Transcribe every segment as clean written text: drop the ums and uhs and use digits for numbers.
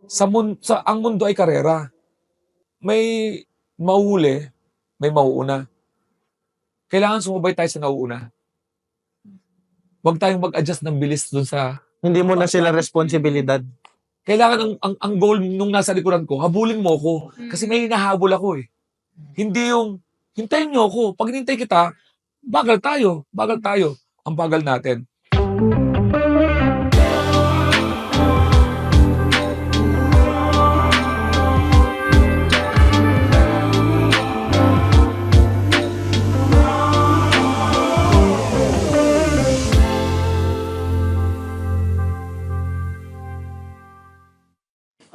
ang mundo ay karera. May mauhuli, may mauuna. Kailangan sumabay tayo sa nauuna. Huwag tayong mag-adjust ng bilis dun sa... Hindi mo na sila responsibilidad. Kailangan ang goal nung nasa likuran ko, habulin mo ako. Kasi may hinahabol ako eh. Hindi yung, hintayin nyo ako. Pag hinintay kita, bagal tayo. Bagal tayo. Ang bagal natin.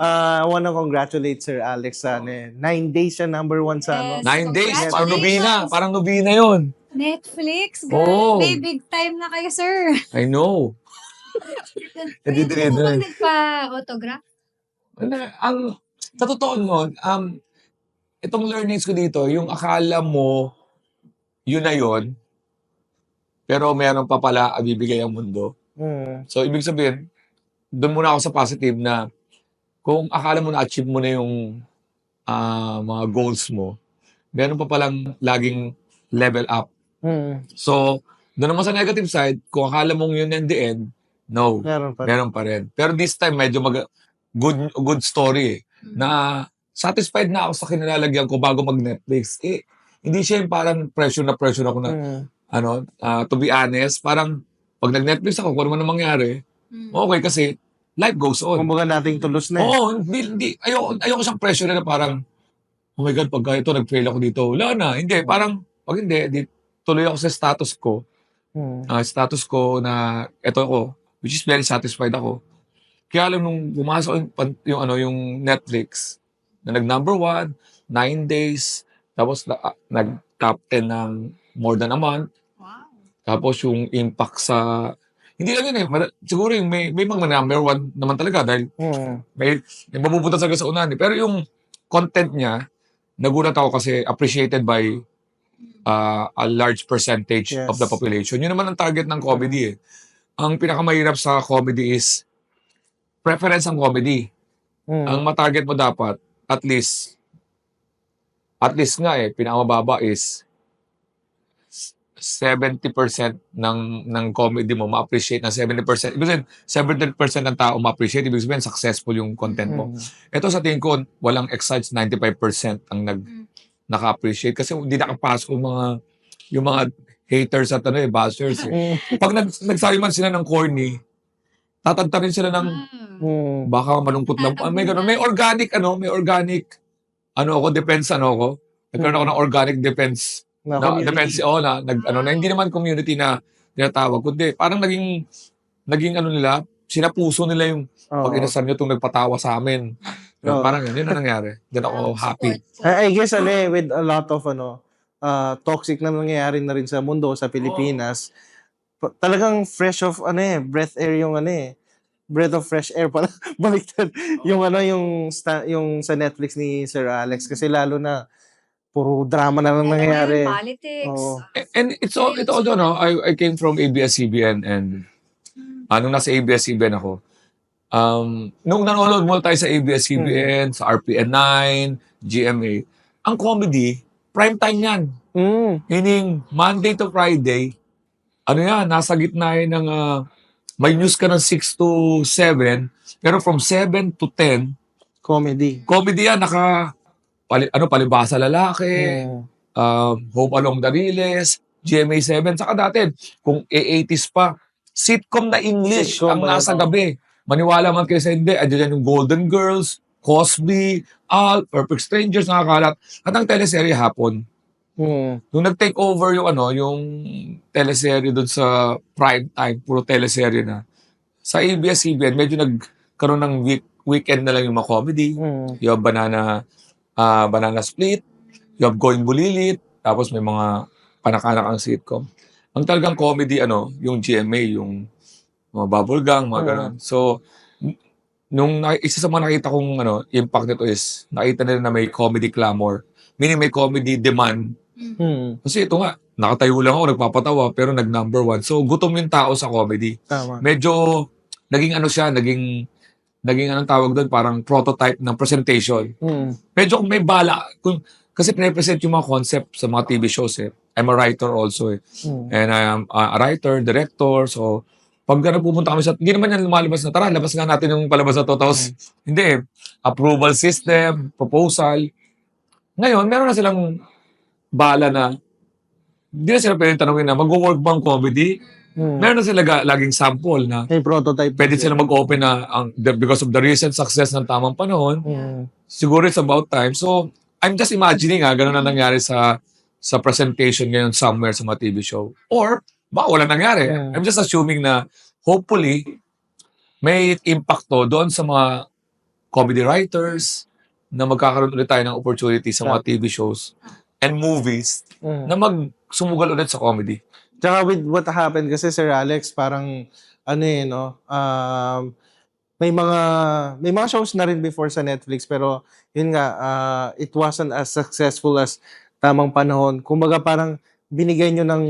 I want to congratulate Sir Alex sa 9 days siya number 1 sa ano. Yes. 9 days. Parang Congratulations. nobina. Parang nobina yun. Netflix, Oo. grabe, big time na kayo, sir. I know. Pwede Nandito po rin. bang nagpa-autograph? Sa totoo nun, itong learnings ko dito, yung akala mo, yun na yun, pero meron pa pala bibigay ang mundo. So, ibig sabihin, doon muna ako sa positive na kung akala mo na-achieve mo na yung mga goals mo, meron pa palang laging level up. So, doon naman sa negative side, kung akala mong yun in the end, no, meron pa rin. Pero this time, medyo good story eh, na satisfied na ako sa kinalalagyan ko bago mag-Netflix. Eh, hindi siya yung parang pressure ako na, to be honest, parang pag nag-Netflix ako, kung ano man ang mangyari, okay kasi life goes on. Kumbaga nating tulos na eh. Oo, hindi. Ayoko siyang pressure na parang, oh my God, pagka ito, nag-fail ako dito, wala na. Hindi, parang, pag hindi, tuloy ako sa status ko. Status ko na, eto ako, which is very satisfied ako. Kaya alam nung pumasok yung Netflix, na nag-number 1, 9 days, tapos nag-top 10 ng more than a month. Wow. Tapos yung impact sa, hindi lang yun eh, siguro yung may mga number 1 naman talaga dahil may mapupunta talaga sa unahan eh. Pero yung content niya, nagulat ako kasi appreciated by a large percentage of the population. Yun naman ang target ng comedy eh. Ang pinakamahirap sa comedy is preference ang comedy. Ang matarget mo dapat, at least nga eh, pinakamababa is 70% ng comedy mo ma-appreciate na 70%. Ibig sabihin, 70% ng tao ma-appreciate. Ibig sabihin, successful yung content mo. Ito sa tingin ko, walang excites 95% ang naka-appreciate. Kasi hindi nakapasok yung mga haters at bashers eh. Pag nagsabi man sila ng corny, tatagta rin sila ng baka malungkot lang. May ganun. May organic, defense ako. Nagkaroon ako ng organic defense. Defense, na hindi naman community na tinatawag. Kundi parang naging nila, sinapuso nila yung pag inasal nyo itong nagpatawa sa amin. Parang yun ang nangyari. Diyan ako happy. I guess with a lot of toxic na nangyayari na rin sa mundo, sa Pilipinas, talagang fresh of breath air yung breath of fresh air pala. Baliktad. Yung sa Netflix ni Sir Alex kasi lalo na puro drama na lang nangyayari. Politics. And it's although I came from ABS-CBN and nung nasa ABS-CBN ako, nung nanonood mo tayo sa ABS-CBN, sa RPN9, GMA, ang comedy, prime time yan. Meaning, Monday to Friday, nasa gitna yan ng, may news ka ng 6 to 7, pero from 7 to 10, comedy yan, palibasa lalaki, Home Along the Riles, GMA 7, saka dati, kung 80s pa, sitcom na English ang nasa gabi. Maniwala man kayo sa hindi, andyan yung Golden Girls, Cosby, Perfect Strangers, nakakalat. At ang teleserye hapon. Nung nag-take over yung teleserye doon sa prime time, puro teleserye na. Sa ABS-CBN, medyo nagkaroon ng weekend na lang yung mga comedy. You have Banana Split, you have Going Bulilit, tapos may mga panakanak ang sitcom. Ang talagang comedy, yung GMA, yung mga bubble gang, mga ganun. So, nung isa sa mga nakita kong impact nito is, nakita nila na may comedy clamor. Meaning may comedy demand. Kasi ito nga, nakatayo lang ako, nagpapatawa, pero nag-number 1. So, gutom yung tao sa comedy. Tama. Medyo, naging naging anong tawag doon, parang prototype ng presentation. Medyo kung may bala, kasi pinapresent yung mga concept sa mga TV shows eh. I'm a writer also eh. And I am a writer, director, so pag pupunta kami sa, hindi naman yan lumalabas na, tara, labas nga natin yung palabas na to, tapos, hindi eh, approval system, proposal. Ngayon, meron na silang bala na, hindi na sila pwedeng tanongin na, mag-work bang comedy? Meron na sila laging sample na, May prototype. pwede sila mag-open na, because of the recent success ng tamang panahon, siguro it's about time. So, I'm just imagining ganun na nangyari sa presentation ngayon somewhere sa mga TV show. Or, baka wala nangyari. I'm just assuming na, hopefully, may impact to doon sa mga comedy writers na magkakaroon ulit tayo ng opportunity sa mga TV shows and movies na magsumugal ulit sa comedy. Tsaka with what happened kasi Sir Alex, parang ano eh, no? May mga shows na rin before sa Netflix pero yun nga, it wasn't as successful as Tamang Panahon. Kumbaga parang binigay nyo ng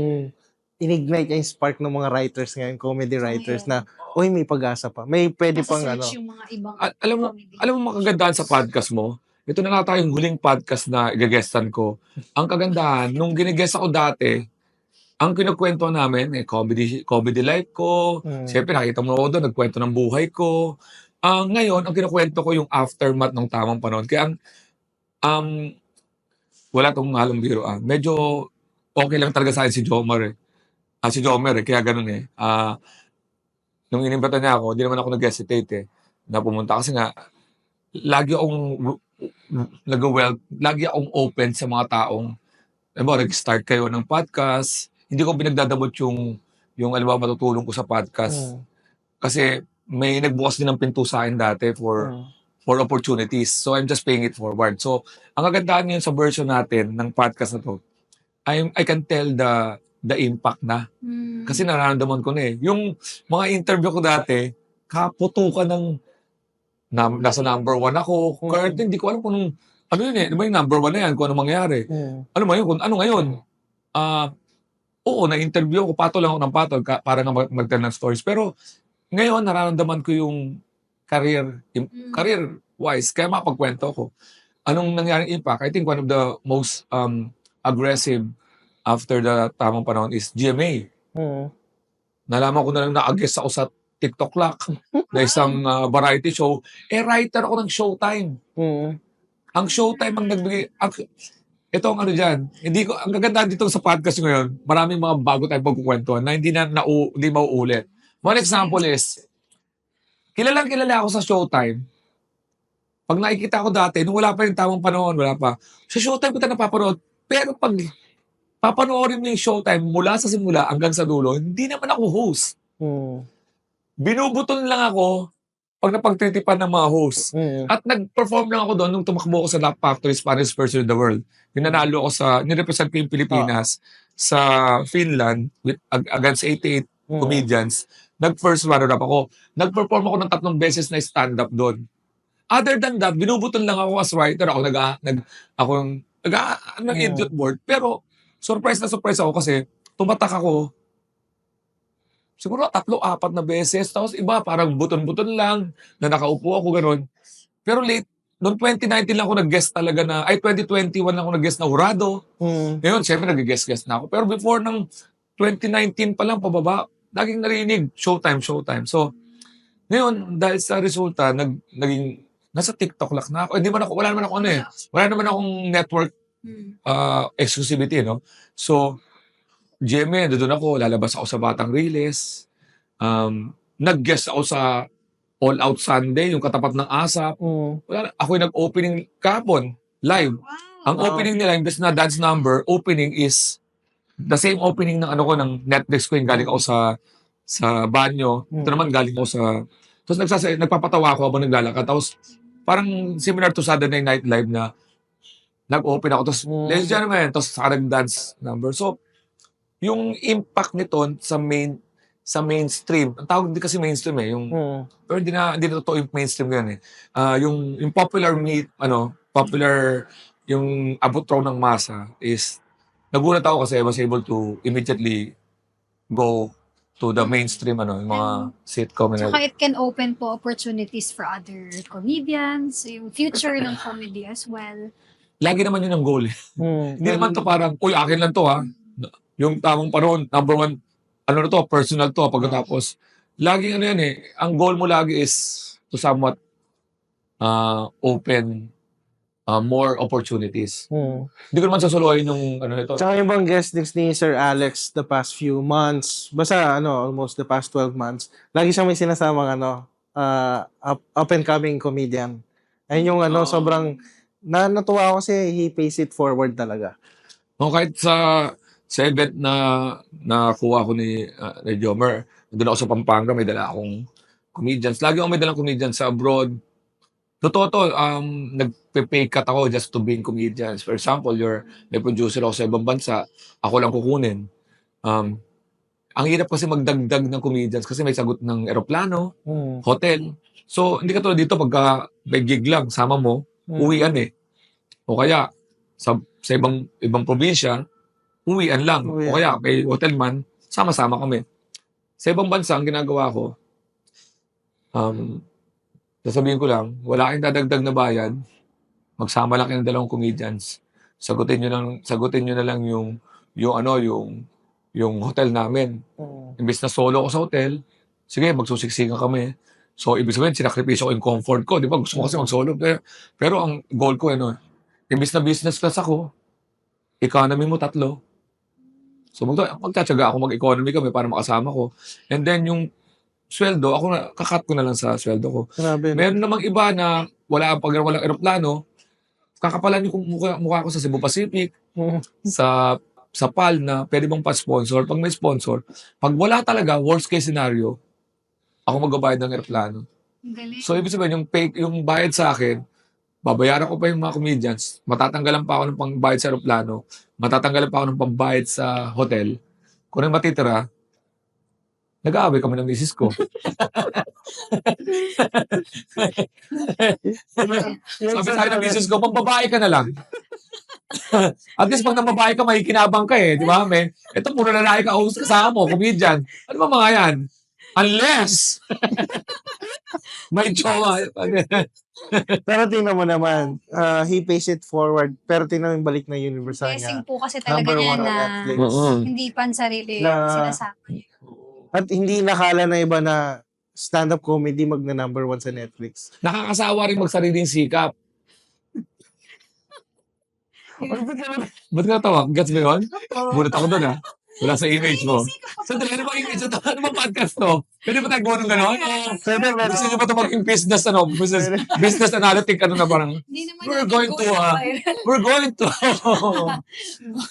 inignite yung spark ng mga writers ngayon, comedy writers na, uy, may pag-asa pa. May pwede pang ano. Nasa-search yung mga ibang comedy. Alam mo makagandaan sa podcast mo? Ito na nga tayong huling podcast na igagestan ko. Ang kagandahan, nung ginigest ako dati, ang kinukwento namin, comedy life ko. Siyempre, nakita mo ako doon, nagkwento ng buhay ko. Ngayon, ang kinukwento ko yung aftermath ng Tamang Panahon. Kaya wala tong halong biro. Medyo okay lang talaga sa akin si Jomar eh. Si Jomer eh, kaya ganun eh. Nung inimbata niya ako, hindi naman ako nag-hesitate eh, na pumunta. Kasi nga, lagi akong open sa mga taong, nag-start kayo ng podcast, hindi ko pinagdadamot yung alam mo, matutulong ko sa podcast. Kasi may nagbukas din ng pinto sa akin dati for opportunities. So, I'm just paying it forward. So, ang kagandahan ngayon sa version natin ng podcast na to, I can tell the impact na. Kasi nararamdaman ko na eh. Yung mga interview ko dati, kaputukan ng nasa number 1 ako. Currently, hindi ko alam kung ano yun eh. Ano ba yung number 1 na yan? Kung ano mangyari. Ano ba yun? Kung ano ngayon? Oo, na-interview ko. Patol lang ako ng patol para nga mag-tell ng stories. Pero ngayon, nararamdaman ko yung career-wise. Kaya mapagkwento ko. Anong nangyaring impact? I think one of the most aggressive after the Tamang Panahon is GMA. Nalaman ko na lang na-guest ako sa TikTok Lock na isang variety show. Writer ako ng Showtime. Ang Showtime ang nagbigay. Ito ang ano dyan. Ang gaganda dito sa podcast ngayon, maraming mga bago tayong pagkukwentuhan na hindi mauulit. One example is, kilala ako sa Showtime. Pag nakikita ko dati, nung wala pa yung Tamang Panahon, wala pa. Sa Showtime ko tayo napapanood. Pero pag papanoorin mo yung Showtime mula sa simula hanggang sa dulo, hindi naman ako host. Binubuton lang ako pag napagtitipan ng mga host. At nag-perform lang ako doon nung tumakbo ako sa Laugh Factory Spanish Person in the World. Nanalo ako nirepresent ko yung Pilipinas sa Finland against 88 comedians. Nag-first runner-up ako. Nag-perform ako ng 3 beses na stand-up doon. Other than that, binubuton lang ako as writer. Ako ng idiot board. Pero surprise ako kasi tumatak ako siguro 3-4 na beses. Tapos iba parang buton-buton lang na nakaupo ako gano'n. Pero late, noong 2019 lang ako nag-guest talaga 2021 lang ako nag-guest na Hurado. Ngayon, syempre nag-guest na ako. Pero before ng 2019 pa lang pababa, laging narinig, Showtime. So, ngayon, dahil sa resulta, naging nasa TikTok lang na ako. Wala naman akong network exclusivity, no? So, GMA, doon ako, lalabas ako sa Batang Riles. Nag-guest ako sa All Out Sunday, yung katapat ng ASAP. Ako yung nag-opening kahapon, live. Ang opening nila, imbes na dance number, opening is the same opening ng ng Netflix ko, yung galing ako sa banyo. Ito naman galing ako sa... Tapos nagpapatawa ako habang naglalakad. Tapos parang similar to Saturday Night Live na nag-open ako. Tapos, ladies and gentlemen, tapos saka nag-dance number. So, yung impact nito sa mainstream, ang tawag din kasi mainstream eh, pero hindi na totoo yung mainstream ngayon eh. Yung popular yung abot raw ng masa is, nagulat ako kasi I was able to immediately go to the mainstream, yung mga sitcom. Tsaka it can open po opportunities for other comedians, yung future ng comedy as well. Lagi naman yun ang goal. Hindi naman to parang, uy, akin lang to ha. Yung tamang panahon, number one, na to, personal to, pagkatapos, laging yan ang goal mo lagi is to somewhat open more opportunities. Hindi ko naman sasuluhin yung ito. Tsaka yung bang guest mix ni Sir Alex the past few months, basta almost the past 12 months, lagi siyang may sinasamang up and coming comedian. Ayun yung sobrang natuwa ako kasi he pays it forward talaga. Kahit sa event na nakuha ko ni Jomer, doon ako sa Pampanga, may dala akong comedians. Lagi ako may dalang comedians sa abroad. Totoo to, nagpe-pay cut ako just to being comedians. For example, may producer ako sa ibang bansa, ako lang kukunin. Ang hirap kasi magdagdag ng comedians kasi may sagot ng eroplano, hotel. So, hindi ka tulad dito pagka may gig lang, sama mo, uwian O kaya, sa ibang probinsya, uwian lang. O kaya, may hotel man, sama-sama kami. Sa ibang bansa, ang ginagawa ko, sasabihin ko lang, wala kayong dadagdag na bayad, magsama lang kayo ng dalawang comedians. Sagutin nyo na lang yung hotel namin. Imbes na solo ko sa hotel, sige, magsusiksikan kami. So, ibig sabihin, sinakripisyo ko yung comfort ko. Di ba? Gusto mo kasi mag-solo. Pero ang goal ko, imbes na business class ako, economy mo 3. So, magtatsaga ako mag-economy kami para makasama ko. And then, yung sweldo, kakat ko na lang sa sweldo ko. Grabe. Meron namang iba na walang eroplano, kakapalan yung mukha ko sa Cebu Pacific, sa PAL na pwede bang pa-sponsor. Pag may sponsor, pag wala talaga, worst case scenario, ako magbabayad ng eroplano. Galing. So, ibig sabihin, yung bayad sa akin, babayaran ko pa yung mga comedians, matatanggalan pa ako ng pangbayad sa eroplano, matatanggalan pa ako ng pambayad sa hotel. Kung yung matitira, nag-aaway kami ng misis ko. Sabi sa akin ng misis ko, pambabae ka na lang. At least pag nambabae ka, makikinabang ka di ba? Ito, puro lalaki ka, host kasama mo, comedian. Ano ba mga yan? Unless, may jowa. Pero tingnan mo naman, he pays it forward. Pero tingnan mo yung balik na Universal Blessing niya. po kasi talaga Number niya one on na Netflix. hindi pansarili Na- sinasama. At hindi nakala na iba na stand-up comedy magna number 1 sa Netflix. Nakakasawa rin magsariling sikap. Ba't ka natawa? Gets mo yun? Bulat ako doon Wala sa image mo. Sandali, ano ba image ito? Ano ba podcast to? Pwede ba tayo gawin ng gano'n? Gusto nyo ba ito maging business, business analytic, na parang, Hindi naman we're natin going to,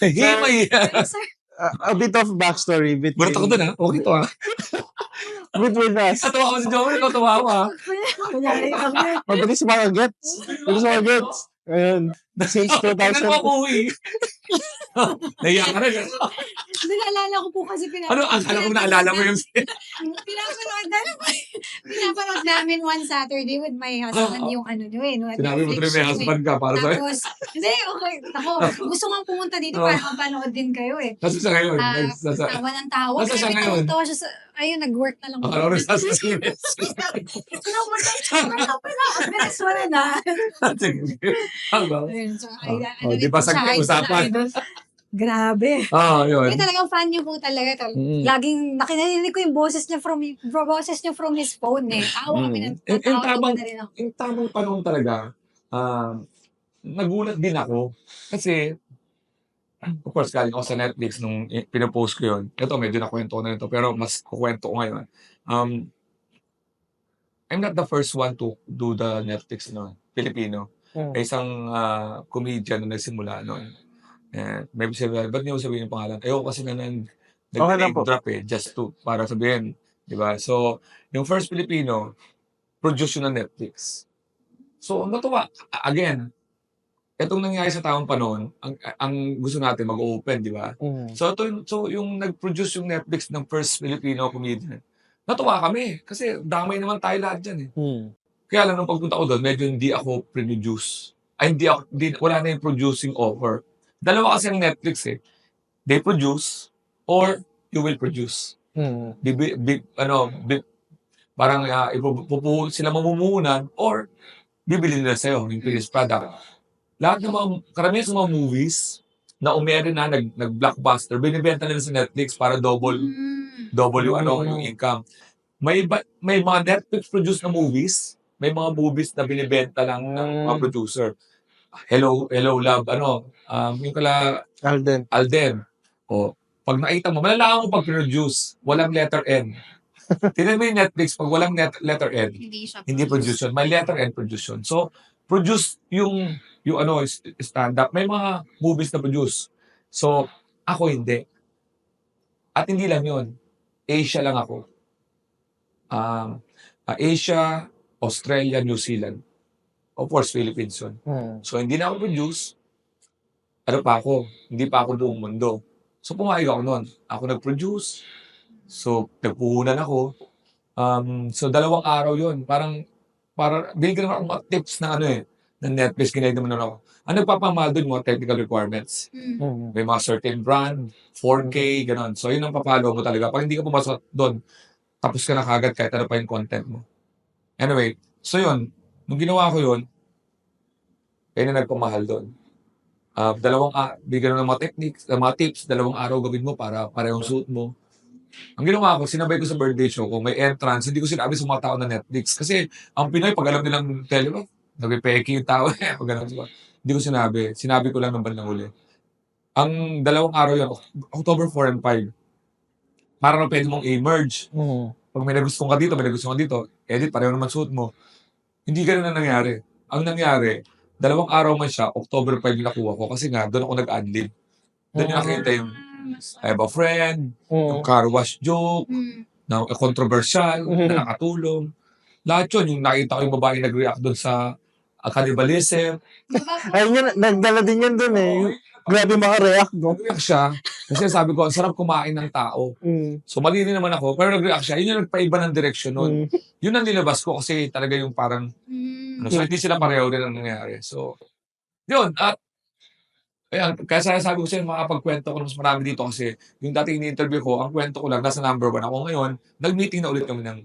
himay. Sir, A bit of backstory Bulat ako doon Okay to between us. Natawa ko si Joey, natawa ko Mabilis mga gets. Ayun. Since Kailan 2000. mo ako Naiyak ka rin. naalala ko po kasi Akala ko naalala mo yung pinapanood namin one Saturday with my husband yung sinabi mo tuloy may husband ka para sa'yo. Tapos, hindi, okay. Ako, gusto nga pumunta dito para mapanood din kayo Nasa siya ngayon? Tawa ng tawa. Nasa siya Sabi ngayon? tawa siya nag-work na lang. Akala ko rin sa sinis. Venezuela na. Ayun, so, Di ba sa usapan? Grabe. Yun. Kaya talagang fan niyo po talaga. Laging nakinarinig ko yung boses niya from his phone Tawa kami ng tawa na rin ako. Yung tamang panahon talaga, nagulat din ako. Kasi, of course, galing ako sa Netflix nung pinopost ko yun. Ito, medyo nakwento ko na ito, pero mas kukwento ko ngayon. I'm not the first one to do the Netflix, Filipino. May isang comedian na nagsimula noon. Maybe sabihin, ba't niyo sabihin yung pangalan? Ayoko kasi na nag-name drop just to, para sabihin. Diba? So, yung first Filipino, produce yun ng Netflix. So, natuwa. Again, itong nangyari sa tamang panahon, ang gusto natin mag-open, di ba? So, yung nag-produce yung Netflix ng first Filipino comedian, natuwa kami. Kasi damay naman tayo lahat dyan Kaya lang, nung pagpunta ko doon, medyo hindi ako produce. Wala na yung producing offer. Dalawa kasi ang Netflix They produce or you will produce. Parang sila mamumuhunan or bibili nila sa'yo yung finished product. Lahat ng karamihan sa mga movies na umere na nag-blockbuster, binibenta nila sa Netflix para double yung income. May mga Netflix produced na movies, may mga movies na binibenta lang ng mga producer. Hello Love, yung Alden. O, pag nakita mo, malalaman mo pag produce, walang letter N. Tignan mo yung Netflix, pag walang letter N, hindi produce yun. May letter N produce yun. So, produce yung stand-up. May mga movies na produce. So, ako hindi. At hindi lang yun. Asia lang ako. Asia, Australia, New Zealand. Of course, Philippines yun. So, hindi na ako produce. Hindi pa ako buong mundo. So, pumayag ako nun. Ako nag-produce. So, nagpuhunan ako. So, 2 araw yun. Para binigyan naman ako mga tips na ng Netflix, ginay naman ako. Ang nagpapamahal doon, mga technical requirements. May mga certain brand, 4K, gano'n. So, yun ang papalo mo talaga. Pag hindi ka pumasok doon, tapos ka na kagad kahit ano pa yung content mo. Anyway, so yun. Nung ginawa ko yun, kaya na nagpamahal doon. Bigyan ng mga techniques, mga tips, 2 araw gawin mo para parehong suit mo. Ang ginawa ko, sinabay ko sa birthday show ko, may entrance, hindi ko sinabi sa mga tao na Netflix. Kasi ang Pinoy, pag alam nilang television, nagpipeki yung tao, pag ganun. Hindi ko sinabi. Sinabi ko lang ng bandang huli. Ang 2 araw yun, October 4 and 5, parang pwede mong i-merge. Pag may nagustuhan ka dito, edit, pareho naman suit mo. Hindi ganun ang nangyari. Ang nangyari, 2 araw man siya, October 5 yung nakuha ko kasi nga, doon ako nag-adlib. Doon yung nakita yung I have a friend, yung car wash joke, na controversial, na nakatulong. Lahat yun, yung nakita ko yung babae nag-react doon sa cannibalism. Ayun yun, nagdala din yan dun eh. Grabe maka-react, no? Nag-react siya, kasi sabi ko, ang sarap kumain ng tao. So mali rin naman ako, pero nag-react siya. Yun yung nagpaiba ng direksyon nun. Yun ang nilabas ko kasi talaga yung parang, so hindi sila pareho din ang nangyari. So, yun, at ayan, kaya sabi ko sa'yo, makapagkwento ko mas marami dito kasi yung dating ini-interview ko, ang kwento ko lang, nasa number 1 ako ngayon, nag-meeting na ulit kami ng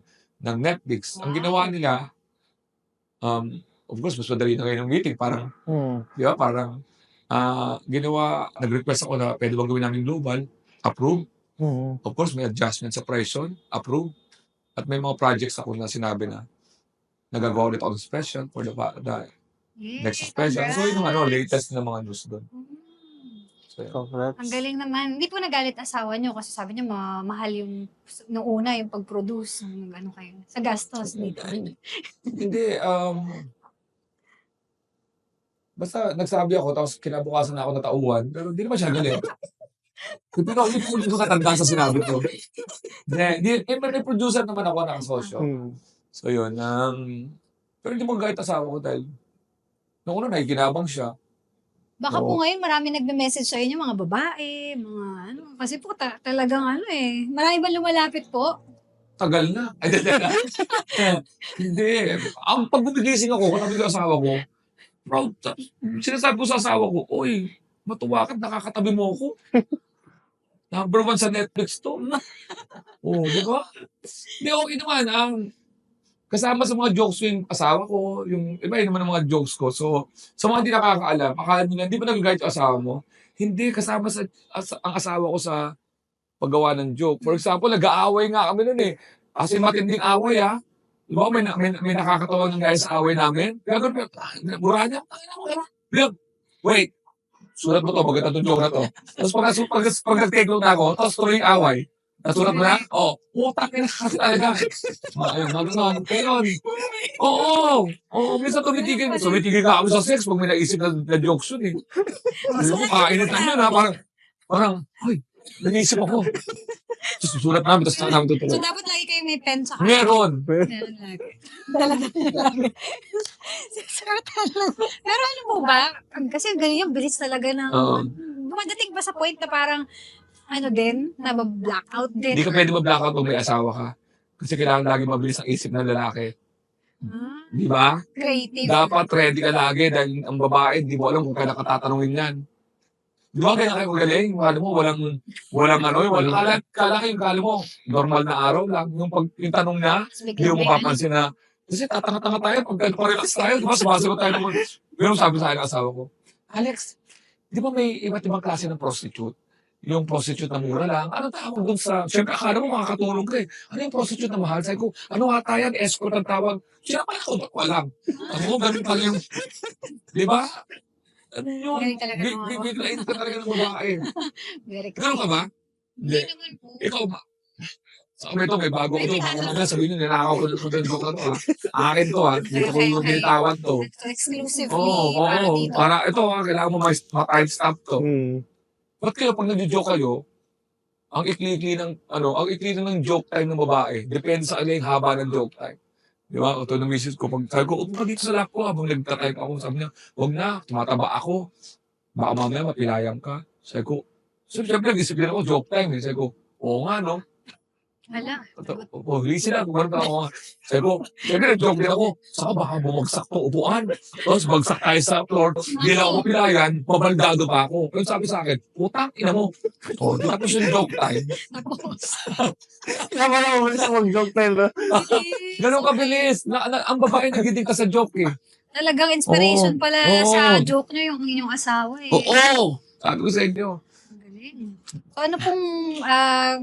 Netflix. Ang ginawa nila, of course, mas madali na ngayon ng meeting. Parang, di ba, nag-request ako na pwede bang gawin namin global, approve. Of course, may adjustment sa price yun, approve. At may mga projects ako na sinabi na nagagawa ulit ako ng special for the next special. So, yun yung latest na mga news doon. So, Congrats. Ang galing naman. Hindi po nagalit asawa niyo kasi sabi niyo mahal yung nung una yung pag-produce ng kayo sa gastos dito. Hindi, basta nagsabi ako tapos kinabukasan na ako natauhan, pero hindi naman siya galit. Pero hindi ko katandaan sa sinabi ko. May producer naman ako nakasosyo. So yun, pero hindi mo gahit asawa ko dahil noong una nakikinabang siya. Baka po ngayon marami nagme-message sa inyo, mga babae, mga kasi po talagang marami ba lumalapit po? Tagal na. Hindi. Ang pagbumigising ako, katabi ko asawa ko, proud. Sinasabi ko sa asawa ko, oy, matuwa ka, nakakatabi mo ako. Number 1 sa Netflix to. Di ba? Hindi, okay naman. Kasama sa mga jokes yung asawa ko, yung iba yun naman ang mga jokes ko. So, sa mga hindi nakakaalam, akala nila, hindi ba nag-guide yung asawa mo? Hindi, kasama ang asawa ko sa paggawa ng joke. For example, nag-aaway nga kami nun eh. Kasi matinding away Di ba, may nakakatawa ng guys sa away namin. Gagawin ko, mura niya. Wait, sulat mo to, maganda itong joke na to. Tapos pag nag-take note na ako, tapos tuloy yung away. Nasulat mo na? Utang na kasi talaga. Ayun, ganun. Oo, minsan tumitigil ka kami sa sex pag may naisip na jokes yun eh. Alam mo, kainit lang yun parang, hoy, naisip ako. Tapos susulat namin, tapos namin So tutuloy. dapat lagi kayo may pen sa Meron. Meron lagi. Talaga lagi. Sir, talaga. Pero ano po ba? Kasi ganyan, bilis talaga ng dumadating ba sa point na parang na blackout din? Hindi ka pwede ma-blackout pag may asawa ka. Kasi kailangan lagi mabilis ang isip ng lalaki. Di ba? Creative. Dapat ready ka lagi dahil ang babae, di mo alam kung kailan ka tatanungin yan. Di ba kaya kayo magaling? Kala mo, walang ano, kala mo, normal na araw lang. Yung tanong niya, Tapos hindi biglang mo may mapapansin na, kasi tatanga-tanga tayo, pag parehas tayo, di ba, sumasagot tayo naman. Pero sabi sa akin ng asawa ko, Alex, di ba may iba't ibang klase ng prostitute? Yung prostitute na mura lang, ano tawag dun sa, syempre akala mo makakatulong ka eh. Ano yung prostitute na mahal? Sabi ko, ano ata yan, escort ang tawag. Siya pala ko, ko alam. Ako, ganun pala yung, di ba? Ano yun? Galing talaga ng mga- Biglain ka talaga ng babae. very Ganun ka ba? Hindi naman po. Ikaw ba? Sa kami ito, may bago ko ito. Baka mamaya sabihin nyo, ninakaw ko ng content ko to. Akin to ha. Dito ko yung binitawan to. So, exclusively Oo, para oo. dito. Para ito ha, kailangan mo ma-timestamp to. Mm. Ba't kayo pag nag-joke kayo, ang ikli-ikli ng joke time ng babae, depende sa kanila yung haba ng joke time. Di ba? Ito ng misis ko, pag sabi ko, upo ka dito sa lap ko habang nagtatype ako. Sabi niya, huwag na, tumataba ako. Baka mamaya mapilayam ka. Sabi ko, so syempre nag-isipin ako, joke time. Eh. Sabi ko, oo nga no. Hala. Lisi na, kung ano ako. Sabi ko, syempre nag-joke din ako. Saka baka bumagsak to upuan. Tapos bagsak tayo sa floor. Hindi lang ako mapilayan, mabaldado pa ako. Pero sabi sa akin, putang ina mo. O, tapos yung joke time. Tapos. Tama na, umalis ako mag-joke tayo, no? Ganun kabilis. Ang babae nagidig ka sa joke eh. Talagang inspiration Oo. pala Oo. sa joke nyo yung inyong asawa eh. Oo! Sabi ko sa inyo. Ang galing. So ano pong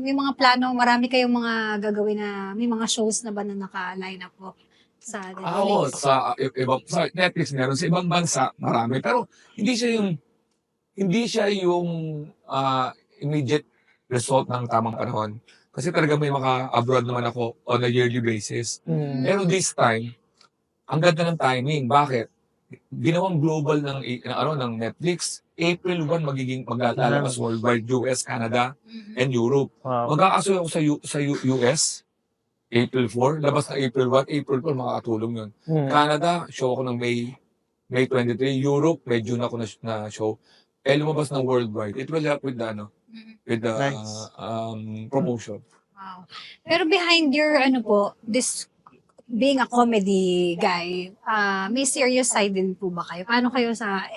may mga plano, marami kayong mga gagawin na, may mga shows na ba na naka-line up po sa Oo, Netflix? sa Netflix meron. Sa ibang bansa, marami. Pero hindi siya yung immediate result ng tamang panahon. Kasi talaga may abroad naman ako on a yearly basis. Mm. Pero this time, ang ganda ng timing. Bakit? Ginawang global ng Netflix. April 1 maglalabas worldwide, US, Canada, Mhm. and Europe. Wow. Magkakasuyo ako sa US, April 4. Labas na April 1. April 4, makakatulong yun. Mm. Canada, show ako ng May 23. Europe, may June ako na show. Lumabas ng worldwide. It will help with the, Mhm. with the Nice. promotion. Wow. Pero behind your, this being a comedy guy, may serious side din po ba kayo? Paano kayo sa,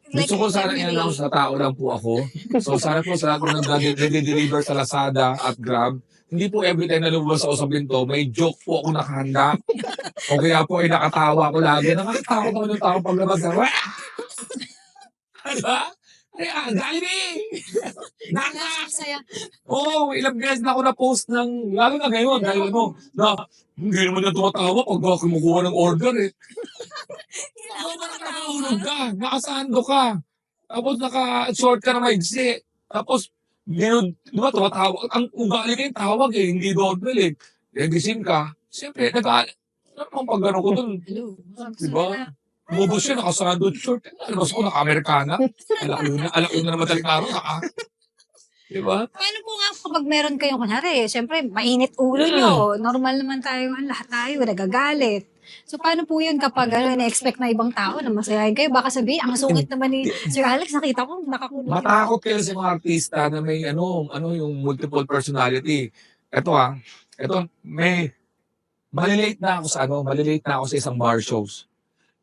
Gusto ko sana everyday? i-announce na tao lang po ako. So sana po sa lahat ng nag-deliver sa Lazada at Grab, hindi po every time na lumabas ako sa pinto, may joke po ako nakahanda. O kaya po ay nakatawa ko lagi. Nakakatakot ako ng tao paglabas na, wah! Diba? Ay, galing! Saya. Oo, ilang beses na ako na-post ng, lalo na ngayon, dahil hindi naman na tumatawa pag kumukuha ng order eh. Nakahulog ka, nakasando ka, tapos naka-short ka na maigsi, tapos, di ba, tumatawag, ang ugali ka yung tawag eh, hindi doorbell eh. Gising ka, siyempre, ano pag gano'n ko dun, Hello. diba? Mubos siya, nakasando short, alabas ko, naka-Amerikana, alak yun na madaling araw, diba? Paano po nga kapag meron kayong, kunwari, syempre, mainit ulo nyo. Normal naman tayo, lahat tayo, nagagalit. So, paano po yun kapag na-expect na ibang tao na masayahin kayo? Baka sabihin, ang sungit naman ni Sir Alex, nakita ko, nakakulong. Matakot kayo sa mga artista na may yung multiple personality. Malilate na ako sa isang bar shows.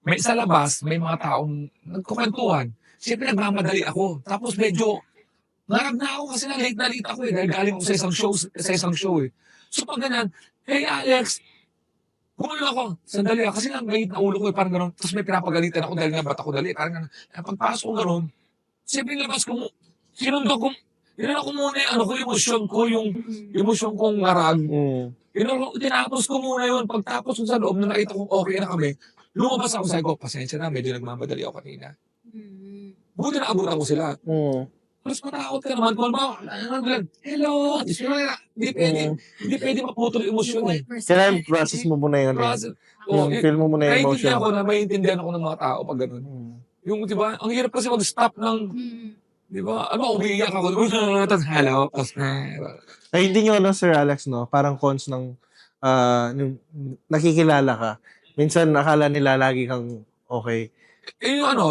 May sa labas, may mga taong nagkukwentuhan. Siyempre nagmamadali ako. Tapos medyo narag na ako kasi late ako eh. Dahil galing ako sa isang show eh. So pag ganyan, hey Alex, kumulo ako. Sandali kasi lang may na ulo ko eh, parang gano'n. Tapos may pinapagalitan ako dahil nga ba't ako dali. Parang gano'n. Pagpasok ko gano'n, siyempre labas ko, sinundok ko, ko muna yung emosyon kong narag. Mm. Tinapos ko muna yun. Pagtapos ko sa loob na nakita kong okay na kami, lumabas ako sa ko, pasensya na, medyo nagmamadali ako kanina. Buti na abutan ko sila. Mm. Tapos matakot ka naman. Kung ba, hello, hindi pwede maputol yung emosyon eh. Kailangan process mo muna yun. Feel mo muna yung emotion. Maintindihan ako ng mga tao pag ganun. Mm. Yung, di ba, ang hirap kasi mag-stop ng, di ba, umiiyak ako. Tapos, hello, tapos, Ay, hindi nyo, Sir Alex, no? Parang cons ng nung nakikilala ka. Minsan, akala nila lagi kang okay.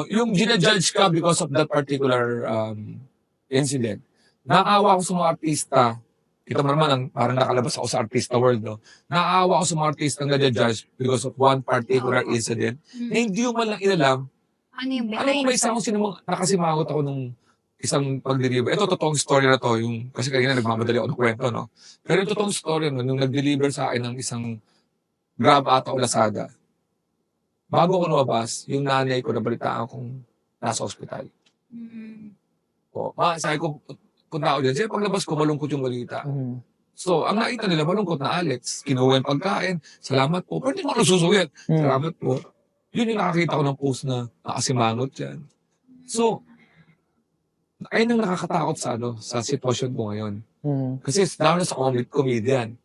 yung ginajudge ka because of that particular incident. Nakaawa ako sa mga artista. Kita mo naman, parang nakalabas ako sa artista world, no? Nakaawa ako sa mga artista na judge because of one particular incident na hindi mo man lang inalam. Ano yung Alam mo, may isa akong nakasimangot ako nung isang pag-deliver. Ito, totoong story na to. Kasi kanina nagmamadali ako ng kwento, no? Pero yung totoong story, no, nung nag-deliver sa akin ng isang Grab ata o Lazada, bago ako lumabas, yung nanay ko nabalitaan kong nasa ospital. O, sabi ko, punta ako dyan. Kasi paglabas ko, malungkot yung balita. So, ang nakita nila, malungkot na Alex. Kinuha yung pagkain. Salamat po. Pero hindi mo nasusuwit. Salamat po. Yun yung nakakita ko ng post na nakasimangot yan. So, ayun ang nakakatakot sa sitwasyon ko ngayon. Kasi lalo na sa comedian.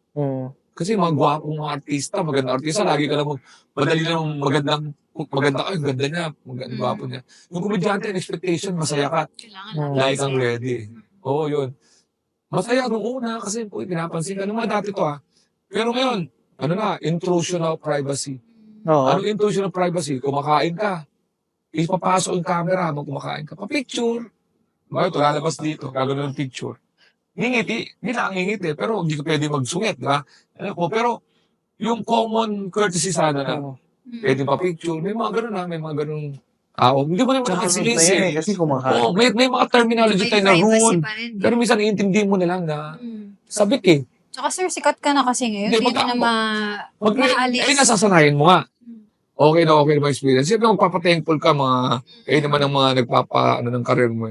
Kasi mga gwapong mga artista, magandang artista, lagi ka lang madali lang maganda ka, ganda niya, maganda gwapo niya. Yung komedyante, expectation, masaya ka, like ang ready. Oo, yun. Masaya nung una kasi pinapansin ka. Nung mga dati to Pero ngayon, intrusion of privacy. Ano intrusion of privacy? Kumakain ka. Ipapasok yung camera habang kumakain ka. Pa-picture. Bakit ito, lalabas dito, gagawin ng picture. Ngingiti, hindi na ngingiti, pero hindi ka pwede magsungit, di ba? Pero yung common courtesy sana na pwede pa-picture, may mga ganun may mga ganun tao. Hindi mo naman nakasilis kasi kumakain. may mga terminology tayo na rule. Pero minsan iintindi mo na lang na sabik Tsaka sir, sikat ka na kasi ngayon. Hindi, Hindi mo na maalis. nasasanayin mo nga. Okay na ba experience? Siyempre, magpapa-thankful ka naman ang mga ng career mo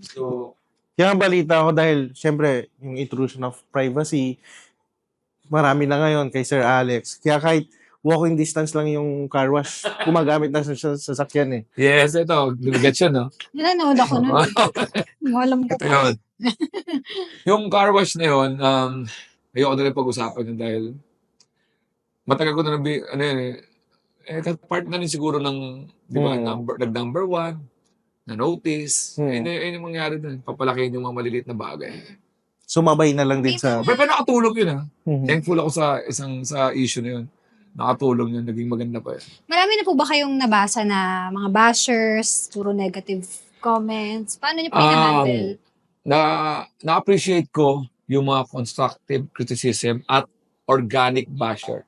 So, Kaya ang balita ko dahil, syempre, yung intrusion of privacy, marami na ngayon kay Sir Alex. Kaya kahit walking distance lang yung car wash, gumagamit na sa sasakyan yes, ito. Get yun, no? Nanonood ako nun. Alam ko Ito yun. Yung car wash na yun, ayoko na rin pag-usapan yun dahil matagal ko na part na rin siguro ng, di ba, nag-number 1, na-notice. Yung mangyari doon. Papalakihin yung mga maliliit na bagay. Sumabay na lang din sa... Pero nakatulog yun, Thankful ako sa issue na yun. Nakatulong yun. Naging maganda pa yun. Marami na po ba kayong nabasa na mga bashers, puro negative comments? Paano niyo po i-handle? Na-appreciate ko yung mga constructive criticism at organic basher.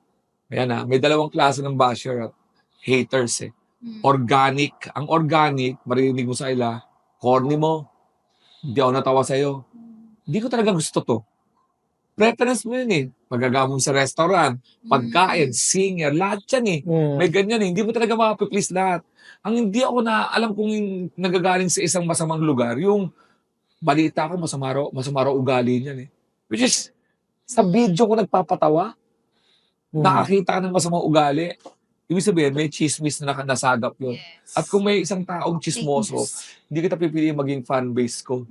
Ayan may dalawang klase ng basher at haters Organic. Ang organic, marinig mo sa ila, corny mo, hindi ako natawa sa'yo. Hindi ko talaga gusto to. Preference mo yun Magagamong sa restaurant, pagkain, singer, lahat yan May ganyan Hindi mo talaga mapiplease lahat. Ang hindi ako alam kung nagagaling sa isang masamang lugar, yung balita ko masama raw ugali niyan Which is, sa video ko nagpapatawa, nakakita ka ng masamang ugali. Ibig sabihin, may chismis na nasagap yun. Yes. At kung may isang taong chismoso, hindi kita pipiliin maging fanbase ko.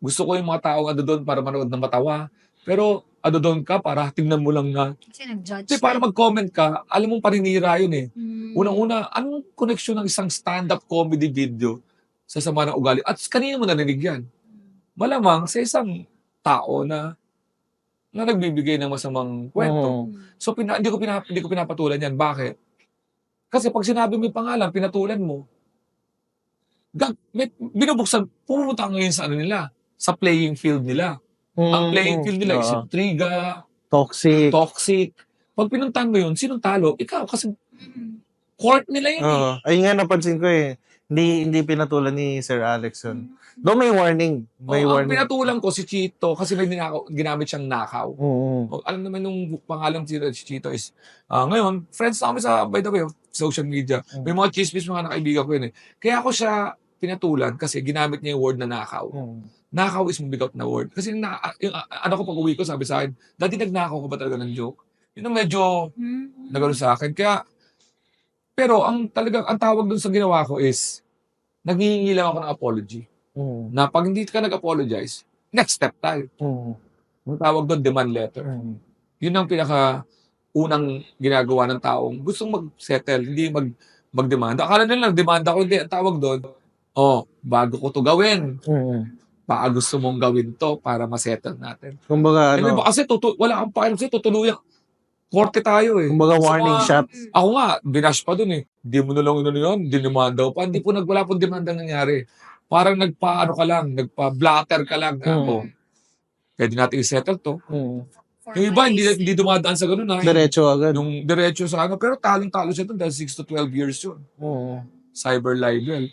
Gusto ko yung mga taong doon para manood ng matawa. Pero doon ka para tingnan mo lang na. Kasi nag-judge. Kasi para mag-comment ka, alam mong paninira yun Unang-una, anong connection ng isang stand-up comedy video sa sama ng ugali? At kanina mo narinig yan? Malamang sa isang tao na nagbibigay ng masamang kwento. So, hindi ko pinapatulan yan. Bakit? Kasi pag sinabi mo yung pangalan, pinatulan mo, binubuksan, pumunta ngayon sa nila, sa playing field nila. Ang playing field nila is intriga, toxic. Pag pinuntahan mo yun, sinong talo? Ikaw, kasi court nila yun Ayun nga napansin ko Hindi pinatulan ni Sir Alex yun. Though may warning. Ang pinatulan ko si Chito kasi may ginamit siyang nakaw. Alam naman nung pangalan si Chito is, ngayon, friends na kami by the way, social media. May mga chismis mga nakaibigan ko yun Kaya ako siya pinatulan kasi ginamit niya yung word na nakaw. Nakaw is mabigat na word. Kasi yung ko pag uwi ko, sabi sa akin, dati nagnakaw ka ba talaga ng joke? Yun ang medyo nagano sa akin. Pero ang tawag dun sa ginawa ko is, naghihingi lang ako ng apology. Na pag hindi ka nag-apologize, next step tayo. Ang tawag doon, demand letter. Yun ang unang ginagawa ng taong gustong mag-settle, hindi magdemanda. Akala nila nagdemanda ko, hindi. Ang tawag doon, bago ko to gawin. Baka gusto mong gawin to para masettle natin. Kumbaga, Kasi wala kang pakialam sa'yo, tutuluyan. Korte tayo Kumbaga warning shot. Ako nga, binash pa dun Hindi mo na lang yun, dinimanda pa. Wala pong demanda nangyari. Parang nagpa-blatter ka lang. Pwede natin i-settle to. Yung iba, hindi dumadaan sa ganun Diretso agad. Yung diretso sa Pero talong-talo siya dun dahil 6 to 12 years yun. Cyber libel.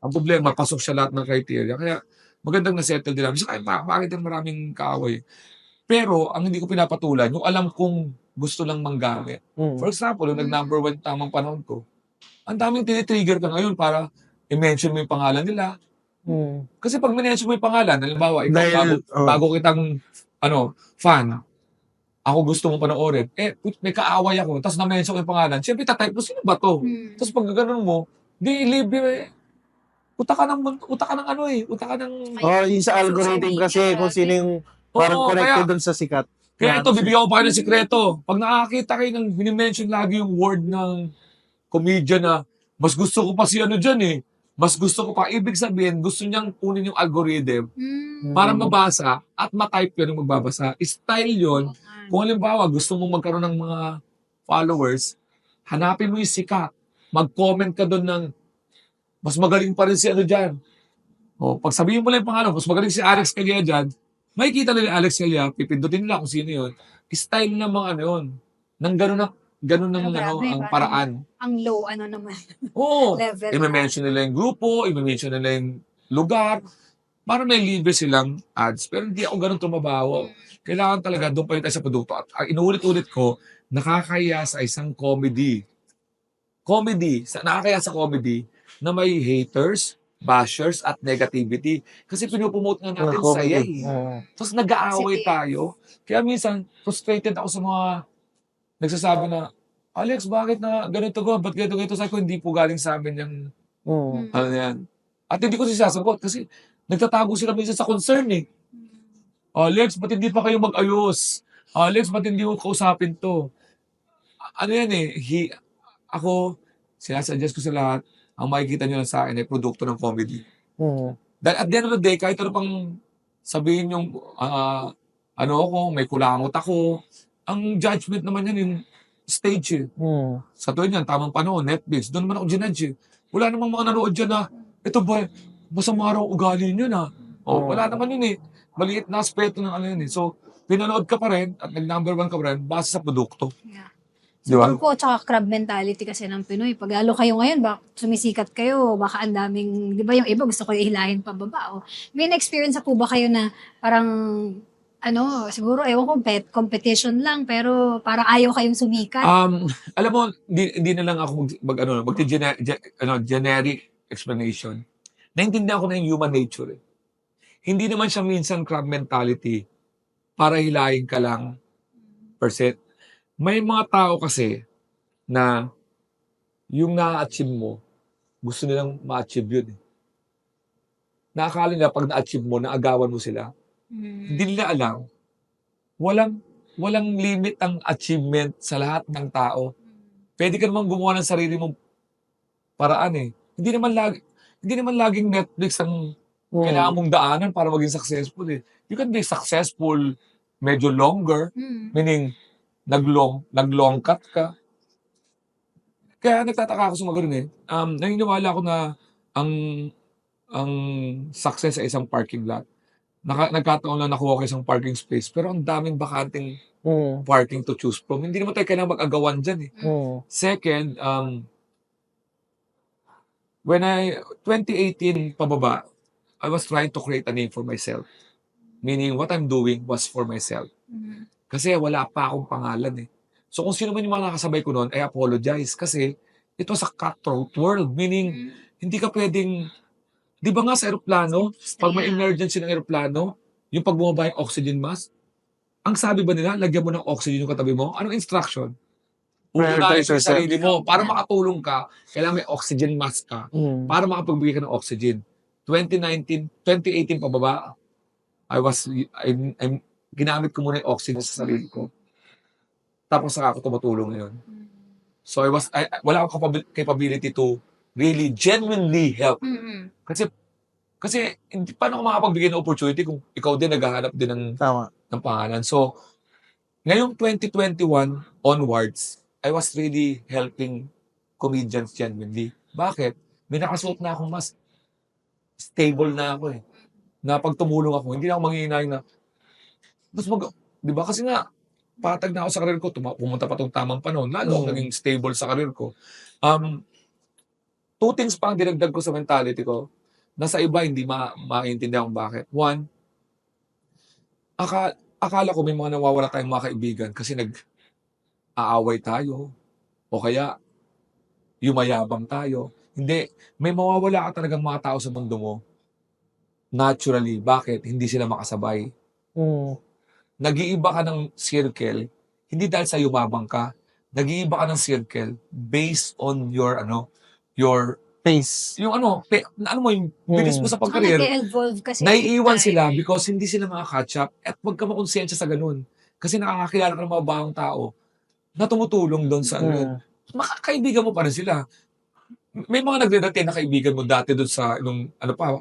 Ang problema, pasok siya lahat ng criteria. Kaya magandang na-settle din namin. Saka bakit yung maraming kaaway. Pero ang hindi ko pinapatulan, yung alam kong gusto lang manggamit. For example, yung nag-number 1 tamang panahon ko, ang daming tinitrigger ka ngayon para i-mention mo yung pangalan nila. Kasi pag minention mo yung pangalan, halimbawa, ikaw Dahil, bago kitang fan, ako gusto mo panoorin, may kaaway ako, tapos na-mention ko yung pangalan, siyempre tatype mo, sino ba to? Tapos pag gano'n mo, di libre utak ka ng yung sa algorithm kasi kung sino yung parang Oo, connected dun sa sikat. kaya ito, bibigyan ko pa kayo ng sikreto. Pag nakakita kayo ng minimension lagi yung word ng comedian na, mas gusto ko pa si ano dyan mas gusto ko pa, ibig sabihin, gusto niyang kunin yung algorithm para mabasa at matype yun yung magbabasa. Style yun. Kung halimbawa, gusto mong magkaroon ng mga followers, hanapin mo yung sikat. Mag-comment ka doon ng, mas magaling pa rin si ano dyan. Pag sabihin mo lang yung pangalan, mas magaling si Alex Calleja dyan, makikita nila yung Alex Calleja, pipindutin nila kung sino yun. Style ng mga ano yun. Nang ganun ang ang paraan. Ang low, naman. Oo. Level. I-mention nila yung grupo, i-mention nila yung lugar, para may libre silang ads. Pero hindi ako ganun tumabaho. Kailangan talaga doon pa rin tayo sa produkto. At inuulit-ulit ko, nakakaya sa isang comedy. Nakakaya sa comedy na may haters, bashers, at negativity. Kasi pinupromote nga natin saya Tapos nag-aaway tayo. Kaya minsan, frustrated ako sa mga nagsasabi na, Alex, bakit na ganito ko? Ba't ganito? Sabi ko, hindi po galing sa amin yung ano yan. At hindi ko sisasagot kasi nagtatago sila minsan sa concern Alex, ba't hindi pa kayo mag-ayos? Alex, ba't hindi mo kausapin to? Ano yan ako, sinasuggest ko sa lahat, ang makikita nyo lang sa akin ay produkto ng comedy. Dahil at the end of the day, kahit ano pang sabihin yung may kulangot ako, ang judgment naman yan yung stage Sa tuwin yan, tamang panahon, Netflix, doon naman ako ginudge Wala namang mga nanood dyan na, ito ba, masama raw ugali nyo na. Wala naman yun Maliit na aspeto ng ano yun So, pinanood ka pa rin at nag-number 1 ka pa rin base sa produkto. Yeah. Di ba? Siguro po, tsaka crab mentality kasi ng Pinoy. Pag lalo kayo ngayon, sumisikat kayo, baka ang daming, di ba yung iba gusto ko ihilahin pababa. May na-experience po ba kayo na parang, siguro, ewan ko, competition lang, pero parang ayaw kayong sumikat? Alam mo, hindi na lang ako generic explanation. Naintindihan ko na yung human nature Hindi naman siya minsan crab mentality para hilahin ka lang percent. May mga tao kasi na yung na-achieve mo, gusto nilang ma-achieve yun Nakakala nila pag na-achieve mo, naagawan mo sila. Hindi nila alam, walang limit ang achievement sa lahat ng tao. Pwede ka naman gumawa ng sarili mong paraan Hindi naman laging Netflix ang kailangan mong daanan para maging successful You can be successful medyo longer, meaning nag-long cut ka. Kaya nagtataka ako sa mga ganun naniniwala ako na ang success sa isang parking lot. Nagkataon lang nakuha ko isang parking space, pero ang daming bakanting parking to choose from. Hindi naman tayo kailangan mag-agawan dyan Second, when 2018 pababa, I was trying to create a name for myself. Meaning, what I'm doing was for myself. Kasi wala pa akong pangalan So kung sino man yung mga nakasabay ko noon, I apologize. Kasi it was a cutthroat world. Meaning, hindi ka pwedeng, di ba nga sa aeroplano, pag may emergency ng aeroplano, yung pag bumaba yung oxygen mask, ang sabi ba nila, lagyan mo ng oxygen yung katabi mo? Anong instruction? Uunahin sa sarili mo. Para makatulong ka, kailangan may oxygen mask ka para makapagbigay ka ng oxygen. 2018 pababa, ginamit ko muna yung oxygen sa sarili ko. Tapos saka ako tumutulong ngayon. So wala akong capability to really genuinely help. Kasi hindi paano ako makapagbigay ng opportunity kung ikaw din naghahanap din ng pangalan. So ngayong 2021 onwards, I was really helping comedians genuinely. Bakit? May nakasuot na akong mas stable na ako Na pag tumulong ako, hindi na ako manghihinayang na di ba? Kasi nga, patag na ako sa karir ko, pumunta pa tong tamang panahon, lalo ako naging stable sa karir ko. two things pa ang dinagdag ko sa mentality ko na sa iba hindi maintindihan kung bakit. One, akala ko may mga nawawala tayong mga kaibigan kasi nag-aaway tayo o kaya yumayabang tayo. Hindi. May mawawala ka talagang mga tao sa mundo mo. Naturally. Bakit? Hindi sila makasabay. Nag-iiba ka ng circle, hindi dahil sa yumabang ka. Nag-iiba ka ng circle based on your, your, Face. yung yung bilis mo sa Saka pagkarir. nag-evolve kasi. Naiiwan tayo. sila because hindi sila makaka-catch up at wag ka makonsensya sa ganun. Kasi nakakakilala ka ng mga bagong tao na tumutulong doon sa makakaibigan mo pa rin sila. May mga nagre-retain na kaibigan mo dati doon sa ayun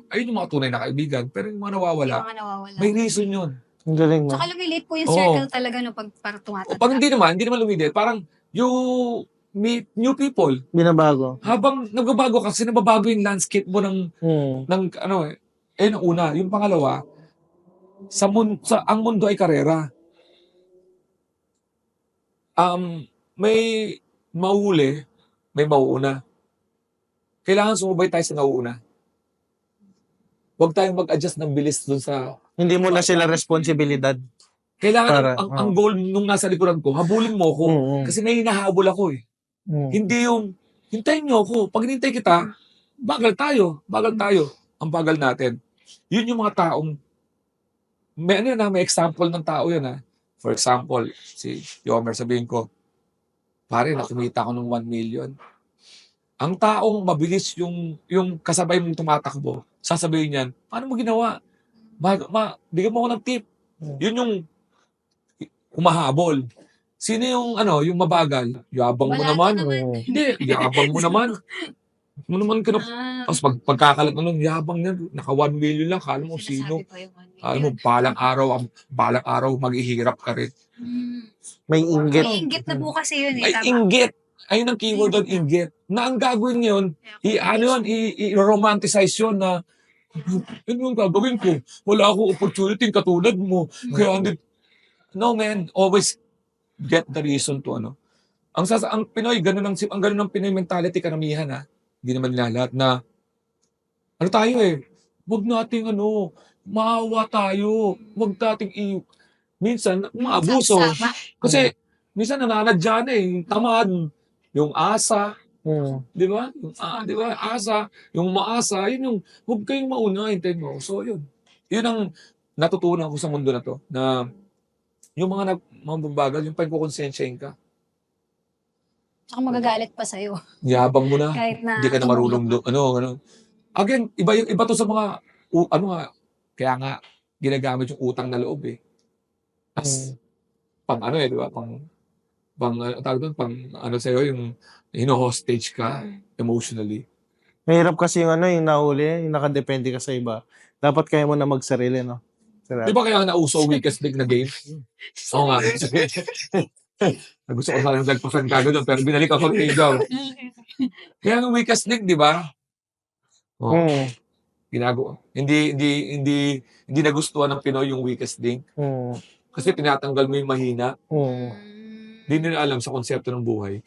yung mga tunay na kaibigan, pero yung mga nawawala, Yung mga nawawala. may reason yun. Ang galing, no? Saka lumiliit po yung Oo. circle talaga no pag para O tumatanda. pag hindi naman lumidit, parang you meet new people. Binabago. Habang nagbabago kasi nababago yung landscape mo ng ang una, yung pangalawa, ang mundo ay karera. May mauuli, may mauuna. Kailangan sumubay tayo sa nauuna. Huwag tayong mag-adjust ng bilis dun sa... Hindi mo na sila responsibilidad. Kailangan, ang goal nung nasa likuran ko, habulin mo ako. Kasi may hinahabol ako eh. Hindi yung, hintayin nyo ako. Pag hinintay kita, bagal tayo. Ang bagal natin. Yun yung mga taong, may example ng tao yan ha. For example, si Yomer, sabihin ko, pare, nakumita ko ng 1 million. Ang taong mabilis yung kasabay mong tumatakbo, sasabihin niyan, paano mo ginawa? Bigyan mo ako ng tip. Yun yung humahabol. Sino yung mabagal? Yabang mo Wala naman. naman. Hindi, yabang mo naman. Mo naman tapos pagkakalat mo nun, yabang niya, naka 1 million lang, kala mo sino. Sinasabi pa yung 1 million. Alam mo, balang araw, maghihirap ka rin. May inggit. May inggit na po kasi yun eh. Ay, Tama. inggit. Ayun ang keyword doon, inggit. Na ang gagawin yun, i-romanticize yun na, yun yung gagawin ko. Wala akong opportunity katulad mo. Kaya, no man, always get the reason to ang Pinoy, ganun ang Pinoy mentality karamihan ha. Hindi naman nila lahat na, tayo eh, wag nating maawa tayo. Wag nating minsan, maabuso. Sama. Kasi, minsan nananadya na eh, tamad, yung asa, di ba? Di ba? Asa, yung maasa, yun yung, huwag kayong mauna, hintayin mo. So, yun. Yun ang natutunan ko sa mundo na to, na yung mga babagal, yung pagkukonsensyahin ka. Saka magagalit pa sa'yo. Yabang mo na. Kahit na. Hindi ka na marunong Again, iba to sa mga, kaya nga, ginagamit yung utang na loob eh. As, di ba? Tawag doon, sa'yo, yung hino-hostage ka emotionally. Mahirap kasi yung yung nahuli, yung nakadepende ka sa iba. Dapat kaya mo na magsarili, no? Di ba kaya nauso weakest link na game? Oo nga. Gusto ko sana nagpasan ka doon, pero binalik ako kay Joe. Kaya ang weakest link, di ba? Ginagawa. Hindi nagustuhan ng Pinoy yung weakest link. Kasi tinatanggal mo yung mahina. Hindi nila alam sa konsepto ng buhay.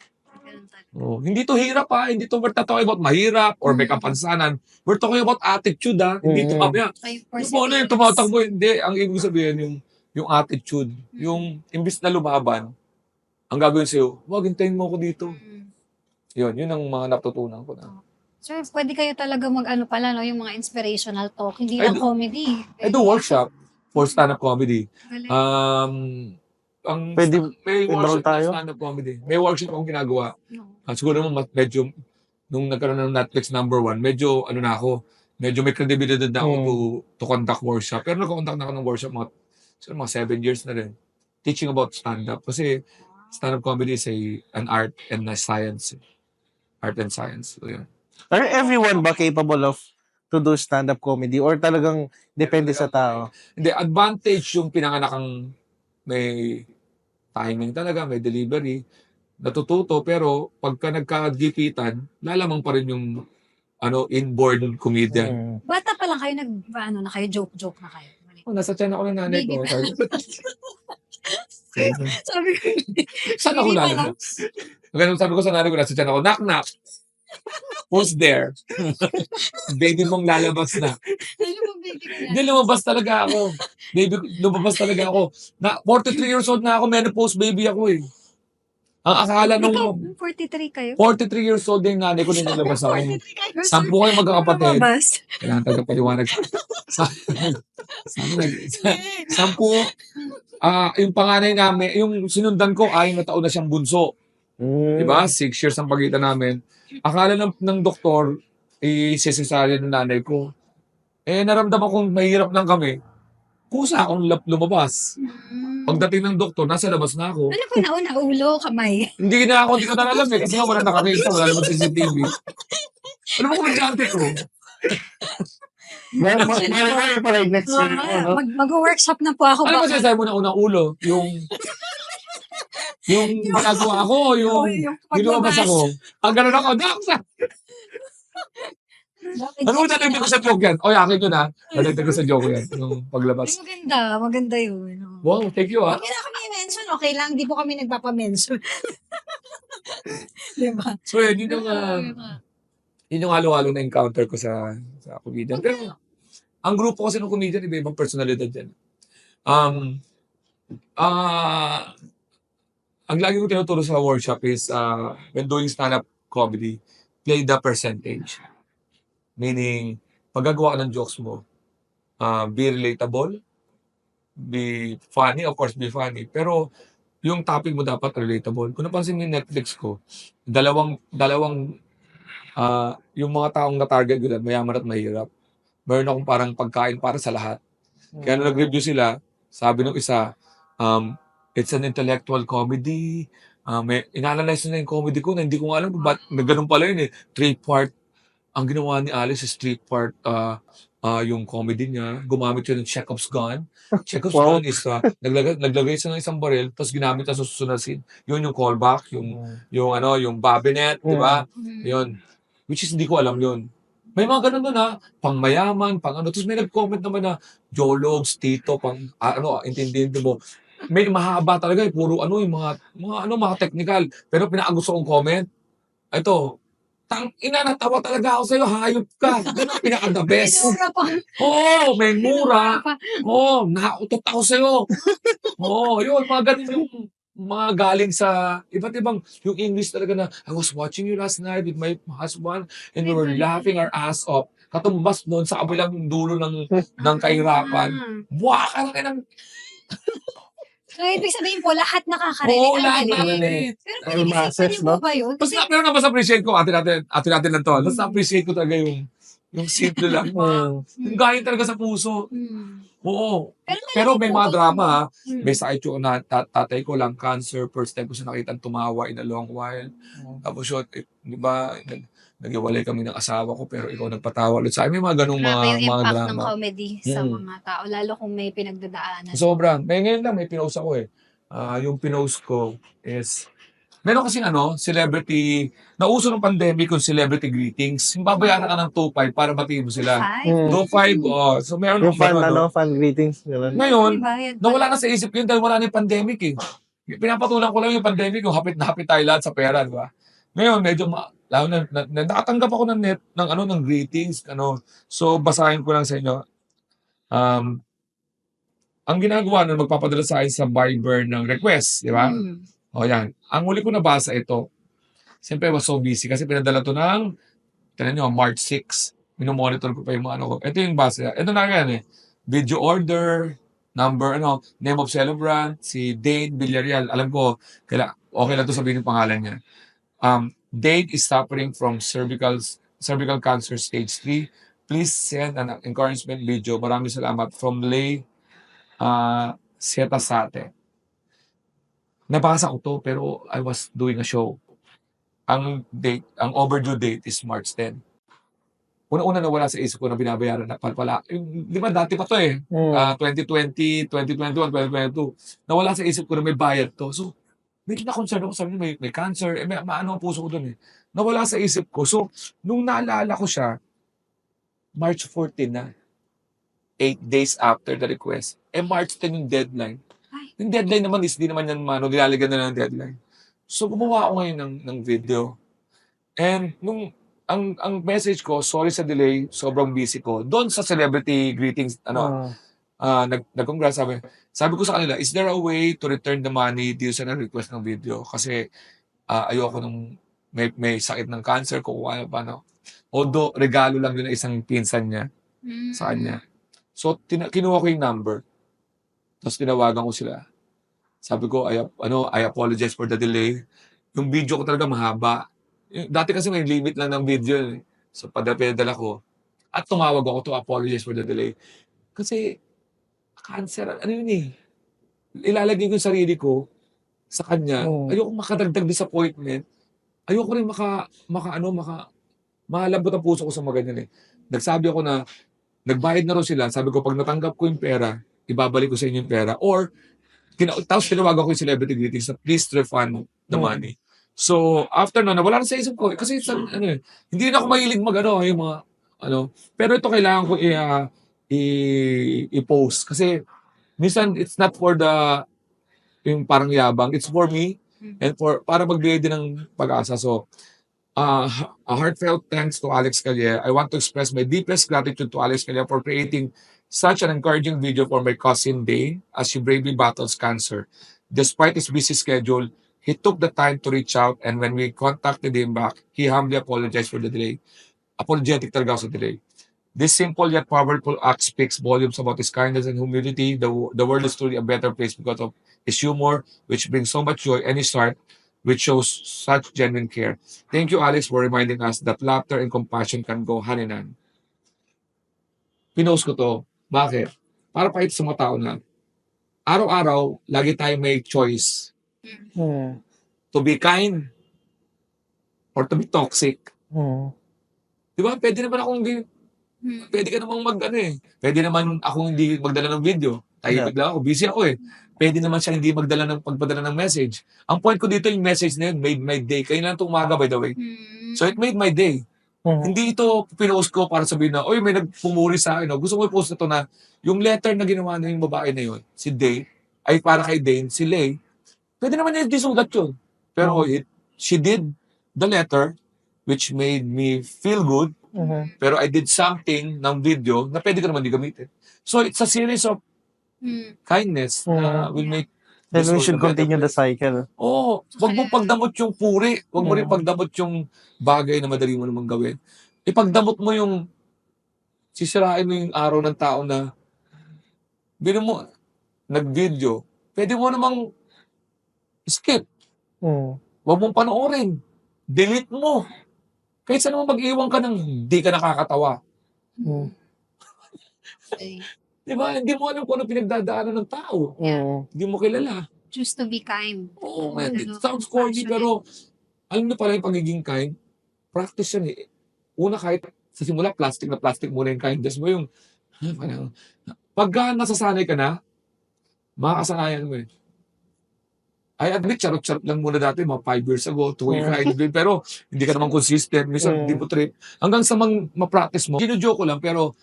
Hindi to hirap ha. Hindi to we're not talking about mahirap or may kapansanan. We're talking about attitude ha. Hindi to mamaya. Yung tumatakbo, hindi. Ang ibig sabihin yung attitude. Yung imbis na lumaban, ang gagawin sa'yo, wag, hintayin mo ako dito. Yun ang mga natutunan ko na. Sir, pwede kayo talaga yung mga inspirational talk, hindi lang comedy. I do workshop for stand-up comedy. Pwede May enroll workshop tayo? na stand-up comedy. May workshop akong ginagawa. Siguro naman medyo, nung nagkaroon ng Netflix #1, medyo medyo may credibility na ako to conduct workshop. Pero nag-conduct na ako ng workshop mga 7 years na rin. Teaching about stand-up. Kasi stand-up comedy is an art and a science. Art and science. So, yun. Are everyone ba capable of to do stand-up comedy? Or talagang depende sa tao? Hindi, advantage yung pinanganak ang may timing talaga, may delivery, natututo, pero pagka nagkagipitan, lalamang pa rin yung inborn comedian. Bata pa lang kayo na kayo, joke na kayo. Nasa tiyan ako ng nanay ko. Sabi ko, Saan ako Hindi pa nanay ko? Ganun sabi ko sa nanay ko, nasa tiyan ako, knock. Who's there? Baby mong lalabas na. Ano mo, baby ko Hindi, lumabas talaga ako. Baby, lumabas talaga ako. 43 years old na ako, menopause baby ako eh. Ang akala Ikaw, nung 43 kayo? 43 years old na yung nanay ko nung nilabas ako. 43 kayo, sir. 10 kayo magkakapatid. Lumabas. Kailangan talaga paliwanag. Sampu. Yung panganay namin, yung sinundan ko, 6 na taon na siyang bunso. Diba? 6 years ang pagitan namin. Akala ng doktor, i-cesarean ng nanay ko. Naramdaman kong mahirap lang kami. Kusa akong lumabas. Pagdating ng doktor, nasa labas na ako. Ano po nauna? Ulo, kamay? Hindi ko na alam eh. Kasi nga wala nakakita, wala naman CCTV. Ano ba komedyante ko? Meron pa like next year. Mag-workshop na po ako. Ano ba sinasabi mo na unang ulo? Yung ginagawa ko, yung lumabas ako. Ang ganun ako, ano mo dadagdag ko sa joke yan? O, akin yun ha. Dadagdag ko sa joke yan. Yung paglabas. Maganda yun. Wow, thank you ha. Huwag na kami i-mention, okay lang. Di po kami nagpapamention. Diba? So, yun yung halo-halo na encounter ko sa comedian. Pero, ang grupo kasi ng comedian, iba-ibang personalidad yan. Ang lagi ko tinuturo sa workshop is, when doing stand-up comedy, play the percentage. Meaning, pag gagawa ka ng jokes mo, be relatable, be funny, of course, be funny. Pero, yung topic mo dapat relatable. Kung napansin mo yung Netflix ko, dalawang yung mga taong na-target ko doon, mayaman at mahirap. Meron akong parang pagkain para sa lahat. Kaya nung nag-review sila, sabi nung isa, it's an intellectual comedy. Inanalyze na yung comedy ko na hindi ko nga alam ba't ganun pala yun eh. 3-part. Ang ginawa ni Alice is 3-part yung comedy niya. Gumamit siya ng Chekhov's gun. Chekhov's gun is naglagay siya ng isang baril tapos ginamit niya sa susunod scene. Yun yung callback, yung babinet, di ba? Yun. Which is hindi ko alam yun. May mga ganun doon ha, pang mayaman, pang ano. Tapos may nag-comment naman na Jologs, Tito, pang intindihin mo. May mahaba talaga eh, puro yung mga technical. Pero pinakagusto kong comment, ito, natawa talaga ako sa'yo, hayop ka. Ganun pinaka-the best. Mura pa. Oo, may mura. Oo, nautot ako sa'yo. Oo, yun, mga ganun yung mga galing sa iba't ibang, yung English talaga na, I was watching you last night with my husband and we were laughing our ass off. Katumbas doon sa kabilang dulo ng kahirapan. Buwa ka lang ng... So, ibig sabihin po, lahat nakakarinig. Oo, lahat Pero All masses, pinag-isipan niyo no? po ba yun? Mas pero na mas appreciate ko, atin natin lang to. Mas appreciate ko talaga yung simple lang. Yung galing talaga sa puso. Oo. Pero may mga drama ha. May sakit yung tatay ko lang, cancer. First time ko siya nakita tumawa in a long while. Tapos yun, di ba, nag-iwalay kami ng asawa ko pero ikaw nagpatawa ulit sa akin. May mga ganung Grabe yung mga impact drama. ng comedy sa mga tao, lalo kung may pinagdadaanan. Sobrang. Ngayon lang may pinost ako eh. Yung pinost ko is, meron kasing celebrity, nauso ng pandemic yung celebrity greetings. Yung babayaran ka ng 2.5 para batiin mo sila. 2.5, so meron Yung akong fan greetings. Ganun. Ngayon, Bayad pa. nawala na sa isip ko yun dahil wala na yung pandemic eh. Pinapatulan ko lang yung pandemic, yung hapit na hapit tayo lahat sa pera, di ba? Ngayon, medyo lalo na nakatanggap ako ng greetings, So, basahin ko lang sa inyo. Ang ginagawa nun, magpapadala sa akin sa Viber ng request, di ba? O yan. Ang huli ko nabasa ito, siyempre I was so busy kasi pinadala to ng, tignan nyo, March 6. Minomonitor ko pa yung mga ko. Ito yung basa. Ito na yan eh. Video order, number, name of celebrant, si Dane Villarreal. Alam ko, okay lang to sabihin yung pangalan niya. Dane is suffering from cervical cancer stage 3. Please send an encouragement video. Maraming salamat from Lay Setasate. Nabasa ko to pero I was doing a show. Ang overdue date is March 10. Una-una nawala sa isip ko na binabayaran na pala. Di ba dati pa to eh. 2020, 2021, 2022. Nawala sa isip ko na may bayad to. So, medyo na-concern ako. Sabi niya, may cancer. Maano ang puso ko dun eh. Nawala sa isip ko. So, nung naalala ko siya, March 14 na. 8 days after the request. March 10 yung deadline. Yung deadline naman is, di naman yan nilalagyan na ng deadline. So, gumawa ako ngayon ng video. And nung ang message ko, sorry sa delay, sobrang busy ko. Doon sa celebrity greetings, nag-congrats sabi ko sa kanila, is there a way to return the money dito sa na-request ng video? Kasi ayoko nung may sakit ng cancer, kung ano pa, no? Although, regalo lang yun ng isang pinsan niya sa kanya. So, kinuha ko yung number. Tapos tinawagan ko sila. Sabi ko, I apologize for the delay. Yung video ko talaga mahaba. Dati kasi may limit lang ng video. Eh. So, padala ko. At tumawag ako to apologize for the delay. Kasi, cancer, ano yun eh. Ilalagay ko yung sarili ko sa kanya. Ayoko makadagdag disappointment. Ayoko rin malambot ang puso ko sa mga ganyan eh. Nagsabi ako na, nagbayad na rin sila. Sabi ko, pag natanggap ko yung pera, ibabalik ko sa inyo yung pera. Or, tapos tinawagan ko yung celebrity greetings na please refund the money. So, after nun, wala na sa isip ko. Kasi, hindi na ako mahilig yung mga, pero ito kailangan ko i-post. Kasi, minsan, it's not for yung parang yabang. It's for me and para magbigay din ng pag-asa. So, a heartfelt thanks to Alex Callier. I want to express my deepest gratitude to Alex Callier for creating such an encouraging video for my cousin Day as she bravely battles cancer. Despite his busy schedule, he took the time to reach out, and when we contacted him back, he humbly apologized for the delay. Apologetic talaga ako sa delay. This simple yet powerful act speaks volumes about his kindness and humility. The world is truly a better place because of his humor, which brings so much joy, and his heart, which shows such genuine care. Thank you, Alex, for reminding us that laughter and compassion can go hand in hand. Pinost ko to. Bakit? Para pakita sa mga tao na araw-araw, lagi tayo may choice. To be kind or to be toxic. Di ba? Pwede naman akong pwede ka namang Pwede naman akong hindi magdala ng video. Tahimik lang ako. Busy ako eh. Pwede naman siya hindi pagpadala ng message. Ang point ko dito, yung message na yun, made my day. Kayo lang itong umaga, by the way. So, it made my day. Hindi ito pinost ko para sabihin na, oy, may nagpumuri sa akin. Gusto ko i-post na to na, yung letter na ginawa na yung babae na yun, si Day, ay para kay Dane, si Lay, pwede naman niya isulat yun. Pero she did the letter, which made me feel good, pero I did something ng video na pwede ko naman di gamitin. So, it's a series of kindness na will make And this we world should a better continue the place. cycle. Wag mo pagdamot yung puri. Wag mo rin pagdamot yung bagay na madali mo namang gawin. Ipagdamot mo yung sisirain mo yung araw ng tao na bino mo, nag-video. Pwede mo namang skip. Wag mong panoorin. Delete mo. Kahit saan mo mag-iwan ka ng hindi ka nakakatawa. Diba? Hindi mo alam kung ano pinagdadaanan ng tao. Hindi mo kilala. Choose to be kind. Oo, man. It sounds corny, pero alam na pala yung pagiging kind, practice yan eh. Una, kahit sa simula, plastic muna yung kindness mo. Yung, pagka nasasanay ka na, makakasanayan mo eh. I admit, charot-charot lang muna dati, mga 5 years ago, 2 years ago, pero hindi ka naman consistent, minsan hindi mo trip. Hanggang sa ma-practice mo, gino-joke ko lang, pero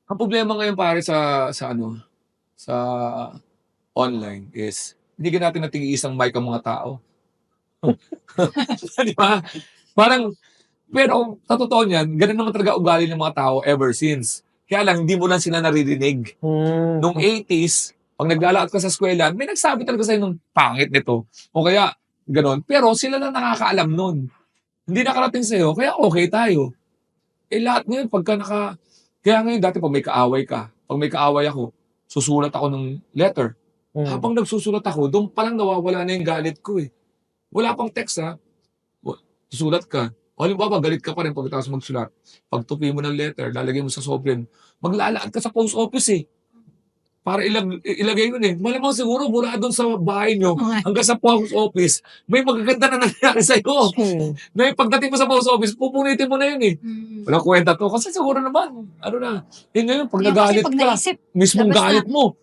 ang problema ngayon pare sa online is hindi ka natin natigiisang mic ang mga tao. Di ba? Parang, pero sa totoo niyan, ganun naman talaga ugali ng mga tao ever since. Kaya lang, hindi mo lang sila naririnig. Nung 80s, pag naglalakad ka sa eskwela, may nagsabi talaga sa'yo ng pangit nito. O kaya, ganon. Pero sila lang nakakaalam nun. Hindi nakarating sa'yo, kaya okay tayo. Lahat ngayon, kaya ngayon dati pag may kaaway ako, susulat ako ng letter. Habang nagsusulat ako, doon palang nawawala na yung galit ko eh. Wala pang text ha. Susulat ka. O halimbawa, galit ka pa rin pagkatapos magsulat. Pag tupi mo ng letter, lalagay mo sa sobrang, maglalakad ka sa post office eh. Para ilagay yun eh. Malamang siguro mula doon sa bahay nyo hanggang sa post office, may magaganda na nangyari sa'yo. Na yung pagdating mo sa post office, pupunitin mo na yun eh. Walang kwenta to. Kasi siguro naman, yun ngayon, pag nagalit Pag ka, naisip, mismong labas na. galit mo,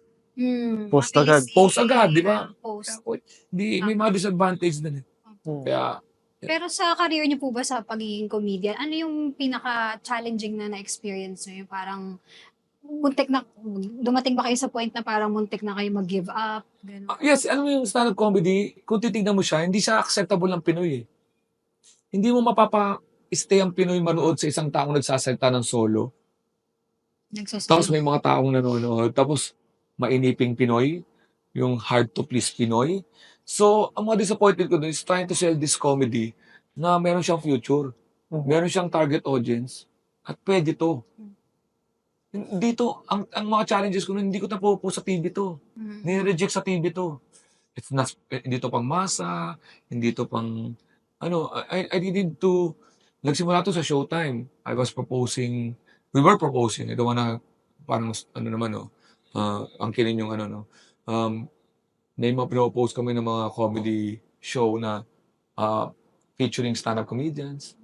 Post agad. post agad, di ba? Post. May mga disadvantage din eh. Kaya, Pero sa career niyo po ba sa pagiging comedian, ano yung pinaka-challenging na na-experience niyo? Yung parang dumating ba kayo sa point na parang muntik na kayo mag-give up? Ganun. yes, alam mo yung stand-up comedy, kung titignan mo siya, hindi siya acceptable ng Pinoy eh. Hindi mo stay ang Pinoy manood sa isang taong nagsasalita ng solo. Tapos Nagsusunod. may mga taong nanonood. Tapos mainiping Pinoy, yung hard to please Pinoy. So, ang mga disappointed ko dun is trying to sell this comedy na meron siyang future. Meron siyang target audience. At pwede to. Dito, ang mga challenges ko nun, hindi ko napopost sa TV to. Nire-reject sa TV to. It's not, hindi to pang masa, hindi to pang, I needed to, nagsimula to sa Showtime. I was proposing, we were proposing, ito na, parang, angkinin yung name of propose kami ng mga comedy show na featuring stand-up comedians,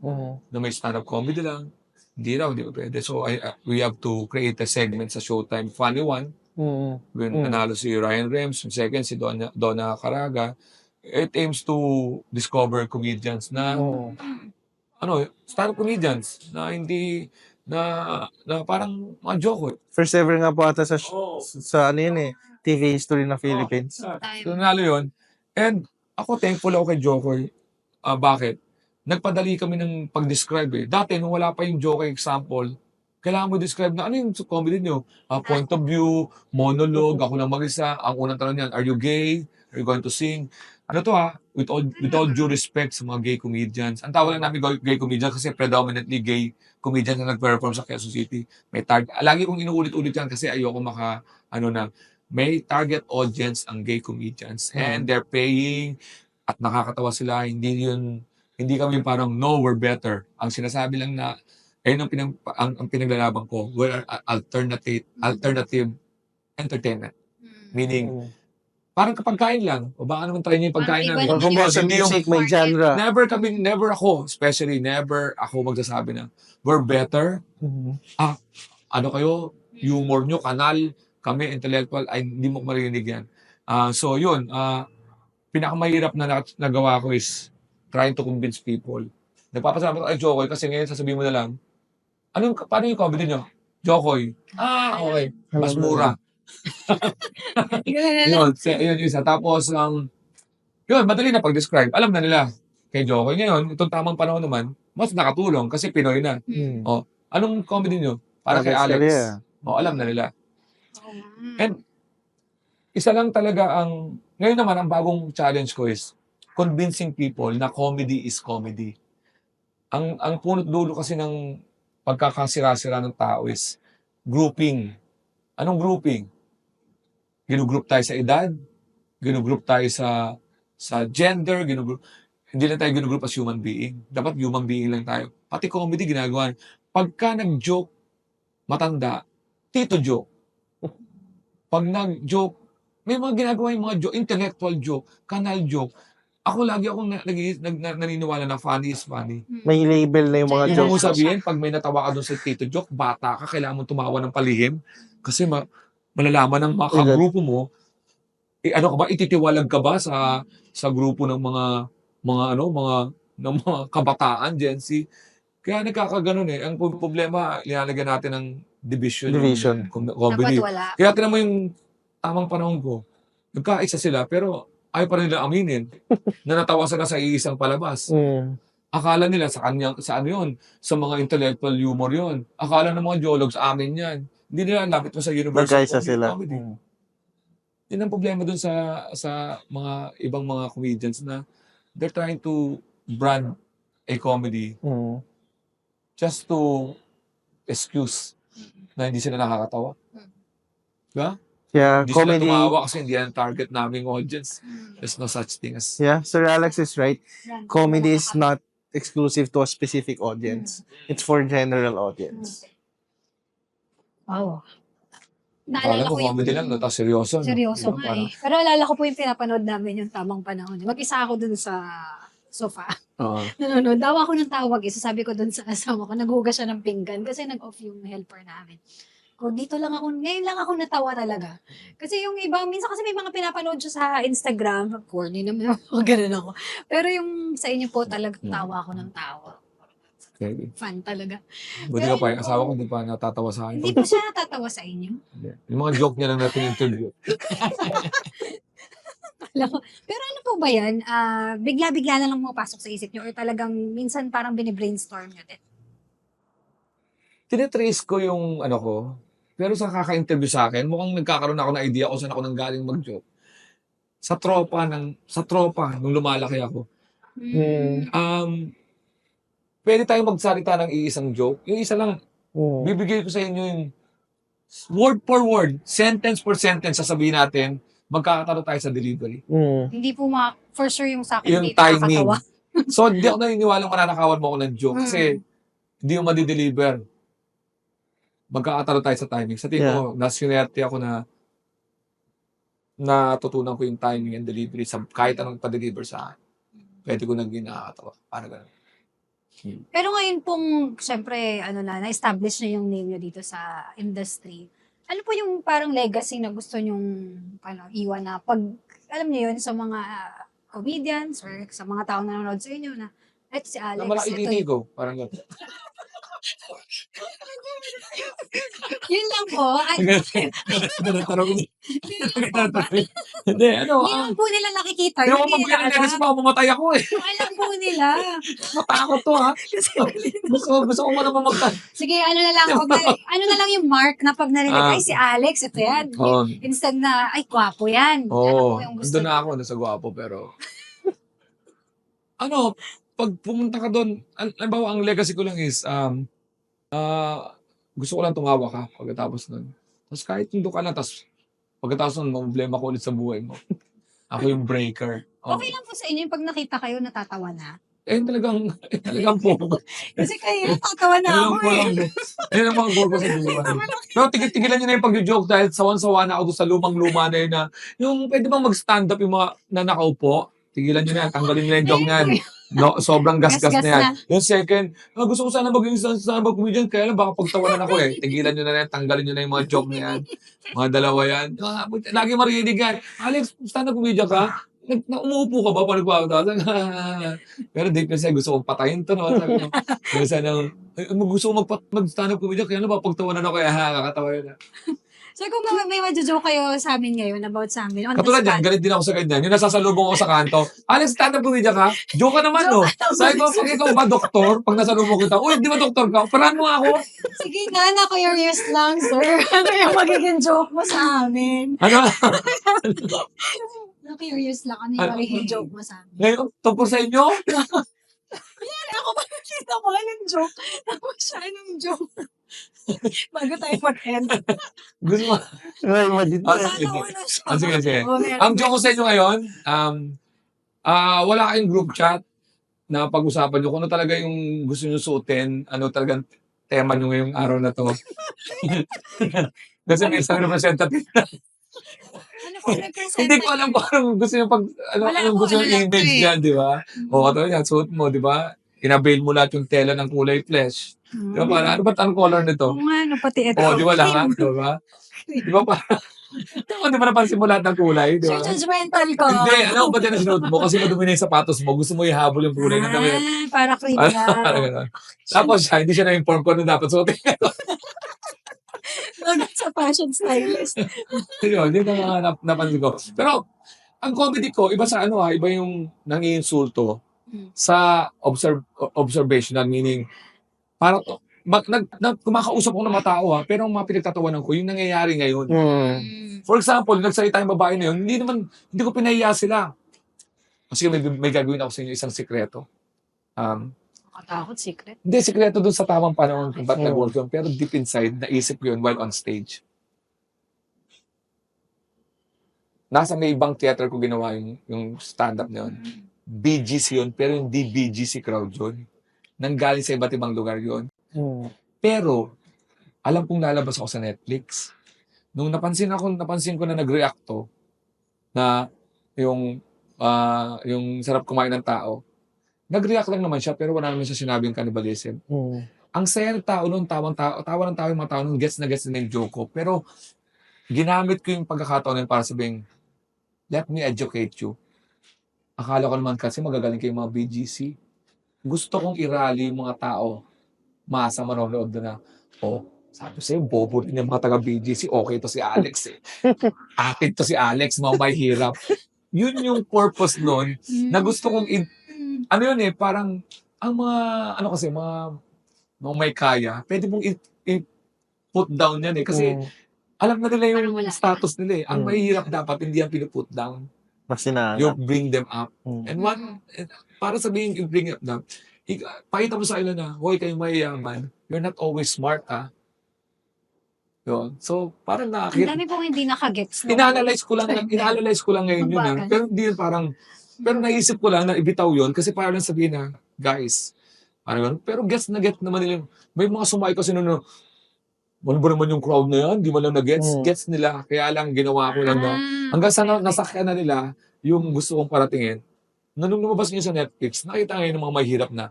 na may stand-up comedy lang. Hindi ba pwede. So, we have to create a segment sa Showtime, funny one, when nanalo si Ryan Rems, yung second si Donna Caraga. It aims to discover comedians na stand-up comedians na hindi na parang mga joke. First ever nga po ata sa TV history ng Philippines. So nanalo yun. And ako thankful ako kay Jokoy. Bakit? Nagpadali kami ng pag-describe eh. Dati nung wala pa yung Jokoy example, kailangan mo describe na ano yung comedy nyo. Point of view, monologue, ako lang mag-isa. Ang unang tanong niyan, are you gay? Are you going to sing? Ano to with all due respect sa mga gay comedians. Ang tawag lang namin gay comedians kasi predominantly gay comedians na nag-perform sa Quezon City. Lagi kong inuulit-ulit yan kasi ayoko may target audience ang gay comedians and they're paying at nakakatawa sila. Hindi kami parang no, we're better. Ang sinasabi lang na ayun ang pinaglalaban ko, we're alternative entertainment. Meaning, parang kapagkain lang. O baka naman try niyo yung pagkain namin. Or kung sa music, may genre. Never ako magsasabi na, we're better. Ano kayo, humor nyo, kanal, kami, intellectual, ay hindi mo marinig yan. So yun, pinakamahirap na nagawa ko is trying to convince people. Nagpapasalamat ako kay Jokoy kasi ngayon sasabihin mo na lang, paano yung comedy nyo? Jokoy. Okay. Mas mura. Yun yung isa. Tapos, yun, madali na pag-describe. Alam na nila kay Jokoy. Ngayon, itong tamang panahon naman, mas nakatulong kasi Pinoy na. Anong comedy nyo? Para kay Alex. Alam na nila. And, isa lang talaga ngayon naman, ang bagong challenge ko is, convincing people na comedy is comedy. Ang punot dulo kasi ng pagkakasira-sira ng tao is grouping. Anong grouping? Ginugroup tayo sa edad, ginugroup tayo sa gender, hindi na tayo ginugroup as human being. Dapat human being lang tayo. Pati comedy ginagawa. Pagka nag-joke, matanda, tito joke. Pag nag-joke, may mga ginagawa yung mga joke, intellectual joke, kanal joke. Ako lagi akong naniniwala na funny is funny. May label na yung mga Yung mo jokes. sabihin, pag may natawa ka doon sa tito joke, bata ka, kailangan mo tumawa ng palihim. Kasi malalaman ng mga kagrupo mo, ititiwalag ka ba sa grupo ng mga kabataan, Gen Z? Kaya nagkakaganon eh. Ang problema, ilalagyan natin ng division. Comedy. Dapat wala. Kaya tinan mo yung tamang panahon ko. Nagkaisa sila, pero ayaw pa nila aminin na natawa sila sa iisang palabas. Akala nila sa mga intellectual humor yon. Akala ng mga geologs, amin yan. Hindi nila lapit mo sa universal comedy. Yun ang problema dun sa mga ibang mga comedians na they're trying to brand a comedy just to excuse na hindi sila nakakatawa. Diba? Yeah, Hindi comedy. sila tumawa kasi hindi yan target naming audience. There's no such thing as... Yeah, Sir Alex is right. Comedy is not exclusive to a specific audience. It's for general audience. Wow. Akala ko comedy lang, tapos seryoso. Seryoso nga eh. Pero alala ko po yung pinapanood namin yung tamang panahon. Mag-isa ako dun sa sofa. Nanonood. Daw ako ng tawag eh. Sabi ko dun sa asawa ko, naghugas siya ng pinggan kasi nag-off yung helper namin. Ngayon lang ako natawa talaga. Kasi yung iba, minsan kasi may mga pinapanood siya sa Instagram. Corny naman ako, ganun ako. Pero yung sa inyo po talaga, tawa ako ng tawa. Okay. Fan talaga. Buti ka pa, yung asawa ko hindi pa natatawa sa akin. Hindi pa siya natatawa sa inyo? Yung mga joke niya lang natin interview. Alam ko. Pero ano po ba yan? Bigla-bigla na lang pumapasok sa isip nyo or talagang minsan parang bine-brainstorm nyo din? Tine-trace ko yung ano ko, pero sa kaka-interview sa'kin, mukhang nagkakaroon ako ng idea kung saan ako nanggaling mag-joke. Sa tropa nung lumalaki ako. Puwede tayong magsalita ng iisang joke. Yung isa lang, bibigay ko sa inyo yung word for word, sentence for sentence, sasabihin natin, magkakatalo tayo sa delivery. Hindi po for sure yung sa akin Yung hindi timing. nakakatawa. So, hindi ako naniniwalang mananakawan mo ako ng joke kasi hindi mo madi-deliver. Magkakatalo tayo sa timing. Sa tingin ko, nasunerte ako na natutunan ko yung timing and delivery sa kahit anong pa-deliver sa akin. Pwede ko nang ginakatawa. Parang ganun. Pero ngayon pong, syempre, na-establish na yung name nyo dito sa industry. Ano po yung parang legacy na gusto nyong iwan na pag, alam niyo yun, sa mga comedians or sa mga tao na nanonood sa inyo na, ito si Alex, Na malaki ito titi ko. Parang ganun. yun lang po. Hindi, ano, Hindi naman po nila nakikita. hindi Yun, ako hindi magbigay ng nila legacy alam. baka mamatay ako eh. Alam po nila. Matakot to ha. Kasi, Gusto ko naman sige, ano na lang, ano na lang yung mark na pag narinig, ay si Alex, ito yan. Oo. Instead na, ay, gwapo yan. Ano Oo. po yung gusto Nandun na ako, nasa gwapo, pero ano, pag pumunta ka doon, halimbawa, ang legacy ko lang is, gusto ko lang tumawa ka pagkatapos nun. Tapos kahit hindi ka na, tapos pagkatapos nun, problema ko ulit sa buhay mo. Ako yung breaker. Oh. Okay lang po sa inyo yung pag nakita kayo, natatawa na. Talagang po. Kasi kayo, natatawa na ako eh. Ayun ang mga goal ko sa buhay. Pero tigilan nyo na yung pag-joke dahil sawan-sawa na ako doon sa lumang-luma na yun na, yung pwede bang mag-stand up yung mga nanakaupo? Tigilan nyo na yan, tanggalin nyo na yung joke na yan. No, sobrang gasgas na yan. Yung second, gusto ko sana maging stand-up comedian, kaya lang baka pagtawanan ako eh. Tigilan nyo na yan, tanggalin nyo na yung mga joke na yan. Mga dalawa yan. Lagi marinig yan. Alex, stand-up comedian ka? Umuupo ka ba? Pero deep kasi gusto kong patayin to. No? Sabi ko, gusto ko mag-stand-up comedian, kaya lang baka pagtawanan ako eh. Kakatawa yun. So kung may madyo-joke kayo sa amin ngayon about sa amin, on Katulad the yan, spot. galit din ako sa ganyan. Yung nasasalubong ako sa kanto, Alex, stand-up comedian ka? Joke ka naman, no? Sabi ko, pag ikaw ba doktor? Pag nasalubong kita, uy, di ba doktor ka? Operahan mo nga ako. Sige na, na-curious lang, sir. Ano yung magiging joke mo sa amin? Ano? Na-curious lang, ano yung magiging joke mo sa amin? Ngayon, tungkol sa inyo? Ako ba nakita mo yung joke? Tapos siya yung joke. Bago tayo mag-end. Gusto mo? Imagine. Tatawa na siya. Sige. Oh, meron. Ang joke ko sa inyo ngayon, wala kayong group chat na pag-usapan nyo kung ano talaga yung gusto nyo suotin, ano talagang tema nyo ngayong araw na to. Kasi may isang representative. Ano po nag-present? Hindi ko alam kung anong gusto nyo Wala anong akong gusto nyo ano lang to image eh. dyan, di ba? O katulad yan, suot mo, di ba? Inabail mo lahat yung tela ng kulay flesh. Di ba? Parang, ano ba't ang color nito? Oo nga, pati ito. O, di ba lahat? Di ba? Di ba parang, di ba napansin mo lahat ng kulay? Di Sir, ba? judgmental ko. Hindi, ano ba din ang sinuot mo? Kasi madumi na yung sapatos mo. Gusto mo ihabol yung kulay ng damit. Para criminal. Parang gano'n. Tapos siya, hindi siya na-inform ko ano dapat suotin. Sa fashion stylist. Yun, yun ang napansin ko. Pero, ang comedy ko, iba sa iba yung nangiinsulto sa observational, meaning, parang, kumakausap ko ng mga tao pero ang mga pinagtatawanan ko, yung nangyayari ngayon. For example, nagsalita yung babae na yun, hindi ko pinahiya sila. Kasi may gagawin ako sa inyo isang sikreto. Nakatakot, secret. Hindi, sikreto dun sa tamang panahon kung ba't nag-work yun. Pero deep inside, naisip ko yun while on stage. Nasa may ibang theater ko ginawa yung stand-up na yun. BGC yun, pero hindi BGC crowd yun. Nanggaling sa iba't ibang lugar yun. Pero, alam kong lalabas ako sa Netflix. Nung napansin ko na nag-react to, na yung sarap kumain ng tao, nag-react lang naman siya, pero wala naman siya sinabing cannibalism. Ang saya ng tao noon, tawa ng tao yung mga tao noon, gets na yung joke ko. Pero, ginamit ko yung pagkakataon yun para sabing, let me educate you. Akala ko naman kasi magagaling kayo mga BGC. Gusto kong i-rally yung mga tao, masa manonood na sabi sa'yo, bobo rin yung mga taga-BGC. Okay to si Alex eh. Atid to si Alex, mga may hirap. yun yung purpose nun, na gusto kong, ano yun eh, parang, ang mga, ano kasi, mga may kaya, pwede mong i-put down yan eh. Kasi, Mm. alam na nila Parang yung wala status nila eh. Ang Mm. mahihirap dapat, hindi yan pinuput down. Mas You sinanap. bring them up. Mm. And para sabihin you bring up them, pakita mo sa kanila na, hoy, kayong mayayaman, you're not always smart, ha? Yun. So, parang Ang dami pong hindi nakagets. No? Inanalyze ko lang ngayon yun, ha? Mabagal. Pero hindi yun parang, pero naisip ko lang na ibitaw yun kasi parang lang sabihin na, guys, parang ganun. Pero gets na gets naman nila. May mga sumay kasi ano ba naman yung crowd na yan? Di mo lang na-gets. Mm. Gets nila. Kaya lang, ginawa ko lang na, hanggang sa nasakyan na nila, yung gusto kong paratingin, nung lumabas niyo sa Netflix, nakita ngayon ng mga mahirap na,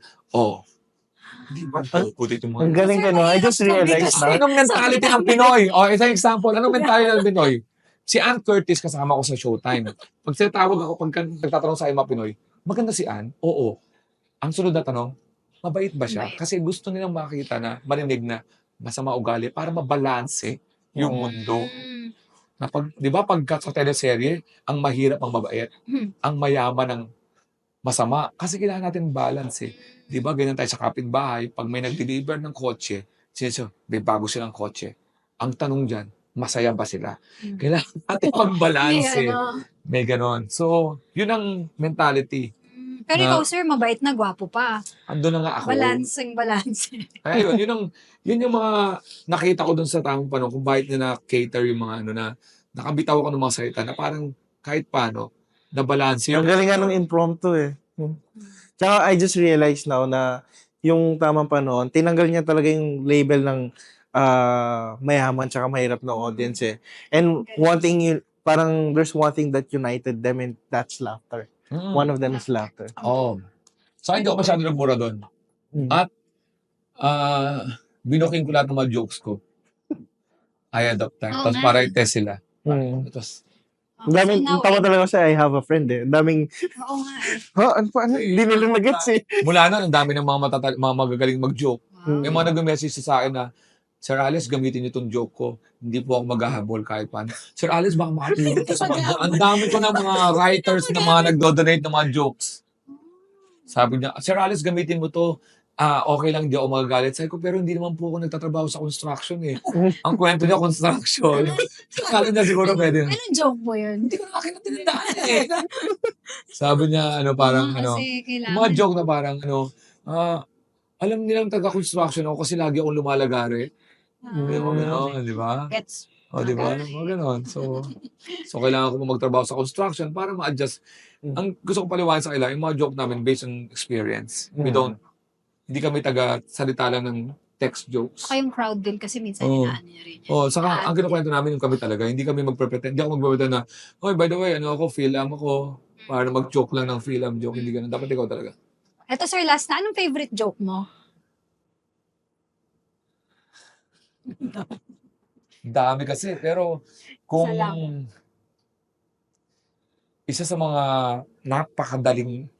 di ba putit yung Ang mga... galing ka, no? I just realized na. Anong mentality ng Pinoy? Isang example, anong mentality ng Pinoy? Si Ann Curtis kasama ko sa Showtime. Pag tinatawag ako, pag nagtatanong sa mga Pinoy, maganda si Ann? Oo. Ang sunod na tanong, mabait ba siya? Mabait. Kasi gusto nilang makita na, marinig na, masama ugali para mabalanse yung mundo. Na di ba pagka sa teleserye, ang mahirap ang mabait, ang mayaman ang masama. Kasi kailangan natin balance eh. Di ba ganyan tayo sa kapitbahay, pag may nag-deliver ng kotse, may bago silang kotse. Ang tanong dyan, masaya ba sila? Kailangan natin mag-balance eh. May ganon. So, yun ang mentality. Pero ikaw, sir, mabait na, gwapo pa. Ando na nga ako. Balance. Kaya yun yung mga nakita ko dun sa tamang panahon kung bakit na cater yung mga ano na nakabitaw ako ng mga salita na parang kahit paano, na balance Ang yung galing nga ng impromptu eh. Tsaka I just realized now na yung tamang panahon, tinanggal niya talaga yung label ng mayaman tsaka mahirap na audience eh. And one thing, parang there's one thing that united them and that's laughter. One of them is laughter. Oh. So, hindi ako masyado nagmura doon. Mm. At, binuking ko lahat ng mga jokes ko. I adopt time. Oo Tapos nga. para i-test sila. Mm. Tapos, Ang daming, tawa talaga sa I have a friend eh. Ang daming, Oo nga eh. ano pa, hindi nila nag-gets eh. mula nun, ang dami ng mga magagaling mag-joke. Wow. May mga nag-message sa akin na, Sir Alice, gamitin niyo itong joke ko. Hindi po ako maghahabol kahit paano. Sir Alice, baka makatulong ito sa mga... Ang dami ko ng mga writers na mga nagdo-donate ng mga jokes. Sabi niya, Sir Alice, gamitin mo to. Okay lang, di ako magagalit. Sabi ko, pero hindi naman po ako nagtatrabaho sa construction eh. Ang kwento niya, construction. Kala niya siguro pwede. Anong joke mo yun? Hindi ko na akin na tinandaan eh. Sabi niya, parang, Kasi kailangan. mga joke na parang, alam nilang taga-construction ako kasi lagi akong lumalagari. Hindi mo gano'n, di ba? Gets. O, di ba? Mga gano'n. So, kailangan ko magtrabaho sa construction para ma-adjust. Ang gusto ko paliwanag sa kanila, yung mga joke namin based on experience. Hindi kami taga-salita lang ng text jokes. Saka yung crowd din kasi minsan Oo. inaano niya rin. Saka ang kinukwento namin yung kami talaga. Hindi kami magpre-pretend. Hindi ako magpre-pretend na, by the way, ako, film ako. Para mag-joke lang ng film joke. Hindi ganun. Dapat ikaw talaga. Eto sir, last na. Anong favorite joke mo? Dami kasi. Pero kung Isa lang. isa sa mga napakadaling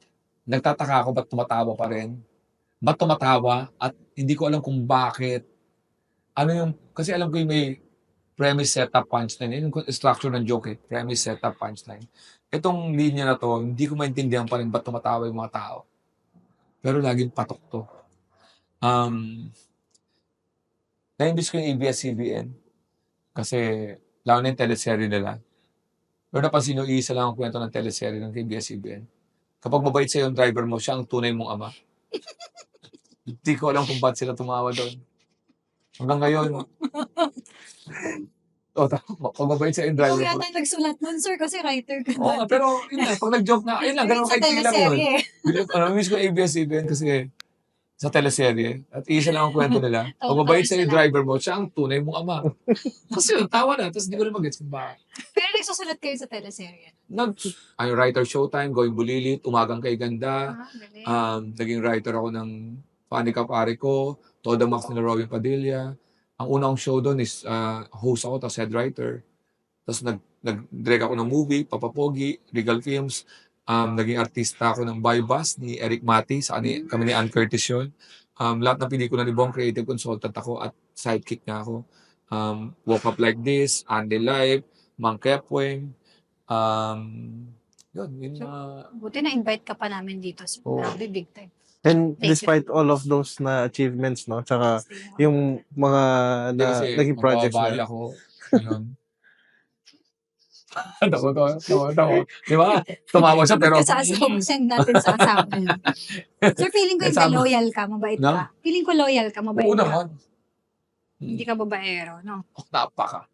nagtataka ako ba't tumatawa pa rin. Ba't tumatawa at hindi ko alam kung bakit. Kasi alam ko yung may premise, setup, punchline. Yun yung structure ng joke eh. Premise, setup, punchline. Itong linya na to, hindi ko maintindihan pa rin ba't tumatawa yung mga tao. Pero laging patok to. Na-imbis ko yung ABS-CBN. Kasi, lalo na yung teleserye nila. Pero napansin nyo, iisa lang ang kwento ng teleserye ng ABS-CBN. Kapag mabait sa'yo yung driver mo, siya ang tunay mong ama. Hindi ko alam kung ba't sila tumawa doon. Hanggang ngayon. Pag mabait sa'yo yung driver Ikaw mo. yata nagsulat nun, sir, kasi writer ka Oo, pero yun na, pag nag-joke na, ayun lang, ganun Sa kahit lang yun. teleserye. Miss ko ABS-CBN kasi sa teleserye. At isa lang ang kwento nila. Pag Oo, mabait parang sa'yo yung sila. driver mo, siya ang tunay mong ama. Kasi yun, tawa na. Tapos hindi ko rin mag-gets kung bakit. Pero nagsusulat kayo sa teleserye. Writer Showtime, Going Bulilit, Umagang Kay Ganda. Galing. Naging writer ako ng Funny Ka Pare Ko, Toda Max nila Robin Padilla. Ang unang show doon is host ako, tapos head writer. Tapos nag-direct ako ng movie, Papa Pogi, Regal Films. Naging artista ako ng Bybus ni Eric Mati. Kami ni Ann Curtis yun. Lahat ng pelikula ni Bong, creative consultant ako at sidekick niya ako. Woke Up Like This, Andy Live, Mang Kepweng, yun Buti na-invite ka pa namin dito. Oo. Grabe, big time. And Thank you. despite all of those na achievements, no, tsaka yung mga Hindi kasi naging projects magbabali na. ako ngayon. Tawa. Di ba? Tumawa siya pero Send natin sa asawa niya. Sir, feeling ko hindi Kasama. loyal ka, mabait No? ka. Feeling ko loyal ka, mabait oo ka. naman. Hindi ka babaero, no? Napaka.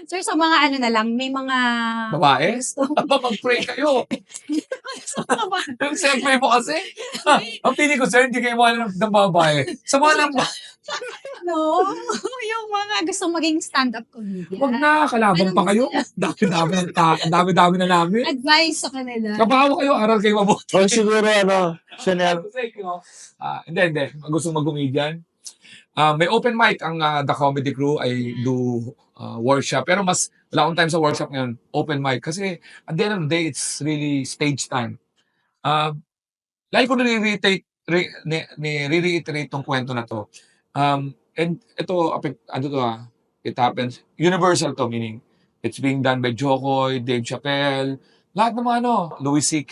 Sir, sa mga ano na lang, may mga Babae? gusto. Aba, mag-pray kayo. Sa mga Yung selfie mo kasi. Ang pili ko, sir, hindi kayo mga ng babae. Sa mga lang ba? no, yung mga gusto maging stand-up comedian. Huwag na, kalaban Anong pa kayo. Dami-dami na namin. Advice sa kanila. Kapahawa kayo, aral kayo mabuti. O siguro, Chanel, Hindi. Gusto mag-comedian. May open mic ang The Comedy Crew. I do workshop. Pero wala akong time sa workshop ngayon. Open mic. Kasi at the end of the day, it's really stage time. Lagi ko nire-reiterate tong kwento na to. And ito, it happens. Universal to, meaning it's being done by Jokoy, Dave Chappelle, lahat ng mga Louis C.K.,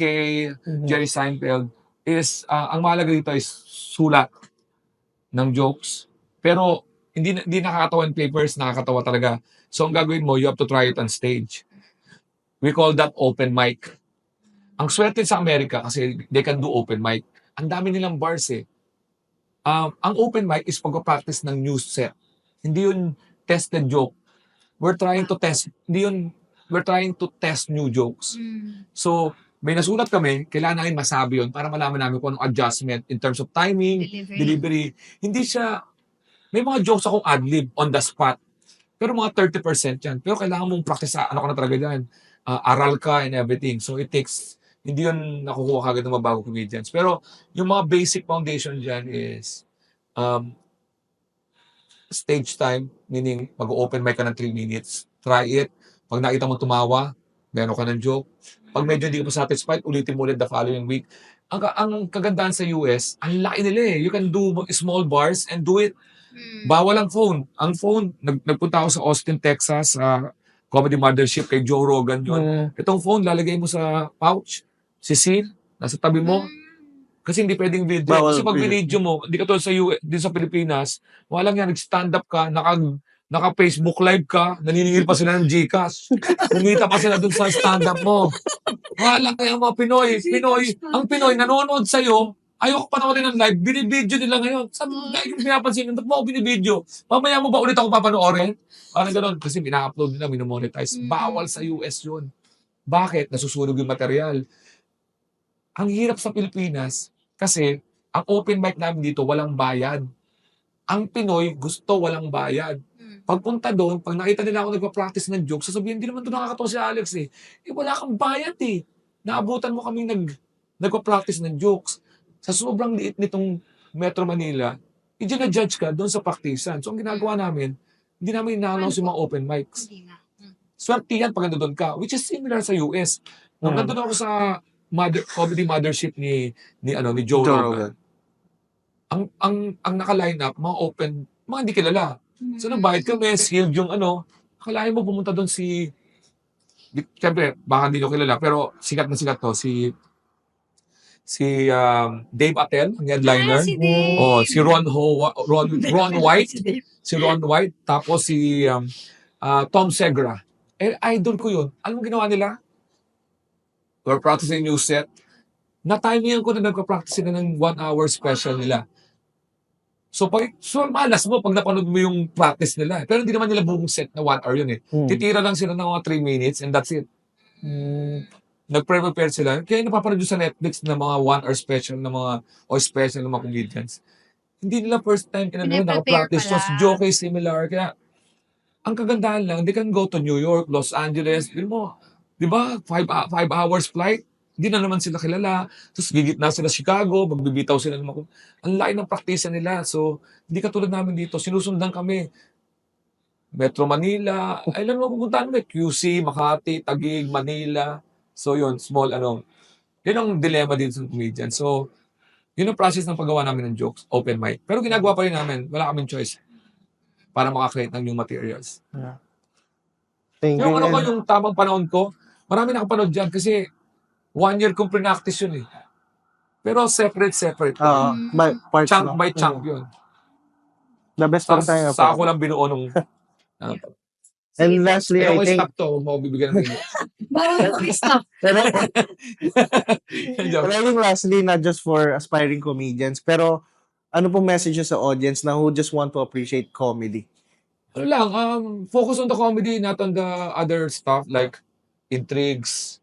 Jerry Seinfeld, is, ang mahalaga dito is sulat ng jokes. Pero, hindi nakakatawa in papers, nakakatawa talaga. So, ang gagawin mo, you have to try it on stage. We call that open mic. Ang swerte sa Amerika, kasi they can do open mic. Ang dami nilang bars eh. Ang open mic is pag-practice ng new set. Hindi yun tested joke. We're trying to test new jokes. So, may nasulat kami, kailangan namin masabi yun para malaman namin kung anong adjustment in terms of timing, delivery. Hindi siya, may mga jokes akong ad-lib on the spot. Pero mga 30% yan. Pero kailangan mong practice ano ka na talaga dyan. Aral ka and everything. So, hindi yun nakukuha kagad ng mabagong comedians. Pero, yung mga basic foundation dyan is, stage time, meaning mag-open mic ka ng 3 minutes. Try it. Pag nakita mo tumawa, meron ka ng joke. Pag medyo hindi ka pa satisfied, ulitin mo ulit the following week. Ang kagandahan sa US, ang laki nila eh. You can do small bars and do it. Bawal ang phone. Ang phone, nagpunta ako sa Austin, Texas, sa Comedy Mothership kay Joe Rogan yun. Itong phone, lalagay mo sa pouch, sisil, nasa tabi mo. Kasi hindi pwedeng video. Bawal Kasi pag video. video mo, hindi ka tulad sa US, din sa Pilipinas, walang yan, nag-stand up ka, naka-Facebook live ka, naniningil pa sila ng Gcash. Kumita pa sila dun sa stand-up mo. Walang kaya mga Pinoy. Ang Pinoy, nanonood sa'yo, ayoko panoorin ng live, binibidyo nila ngayon. Sabi ko, dahil pinapansin, hindi mo ako binibidyo. Mamaya mo ba ulit ako papanoorin? Parang gano'n. Kasi mina-upload nila, minomonetize. Bawal sa US yun. Bakit? Nasusunog yung material. Ang hirap sa Pilipinas, kasi ang open mic namin dito, walang bayad. Ang Pinoy, gusto walang bayad. Pagpunta doon, pag nakita nila ako nagpa-practice ng jokes, sasabihin, hindi naman doon nakakatawa si Alex eh. Wala kang bayad eh. Naabutan mo kaming nagpa-practice ng jokes. Sa sobrang liit nitong Metro Manila, hindi na-judge ka doon sa practicean. So, ang ginagawa namin, hindi namin ina-announce yung mga open mics. Swerte yan pag nandun ka, which is similar sa US. Nung nandun ako sa Comedy Mothership ni Joe Rogan. Ang naka-line up, mga open, mga hindi kilala. So, nagbayad kami, sealed yung akalain mo pumunta doon siyempre, baka hindi nyo kilala, pero sikat na sikat to, si Dave Attell, ang headliner. Si Dave. Si Ron White. Si Ron White. Tapos si Tom Segura. Idol ko yun. Alam mo ginawa nila? We're practicing new set. Na-timingan ko na nagpa-practice sila ng 1 hour special nila. So malas mo pag napanood mo yung practice nila. Pero hindi naman nila buong set na 1 hour yun eh. Titira lang sila ng mga 3 minutes and that's it. Nag-prepare sila. Kaya napapanood sa Netflix na mga 1 hour special na special na mga comedians. Hindi nila first time naka-practice. So, joke is similar. Kaya, ang kagandahan lang, they can go to New York, Los Angeles. Di ba? 5 hours flight. Hindi na naman sila kilala. Tapos gigitna sila Chicago, magbibitaw sila ng ang lain ng practice nila. So, hindi katulad namin dito. Sinusundan kami. Metro Manila. Ay, alam mo pupuntahan mo. QC, Makati, Taguig, Manila. So, yun, small, yun ang dilemma dito sa comedian. So, yun ang process ng paggawa namin ng jokes, open mic. Pero ginagawa pa rin namin, wala kaming choice para makakreate ng new materials. Thank you. Yung yung tamang panahon ko, Marami nakapanood dyan kasi 1 year kong practice yun eh. Pero separate. By parts, Chunk no? by chunk yun. The best Sa, part tayo sa ako lang binuo nung... And lastly, Kaya I ko think, stop to, huwag mo ako bibigyan ng minute. Bawal ko stop. and I think lastly, not just for aspiring comedians, pero ano pong message nyo sa audience na who just want to appreciate comedy? Ano lang, focus on the comedy, not on the other stuff like intrigues,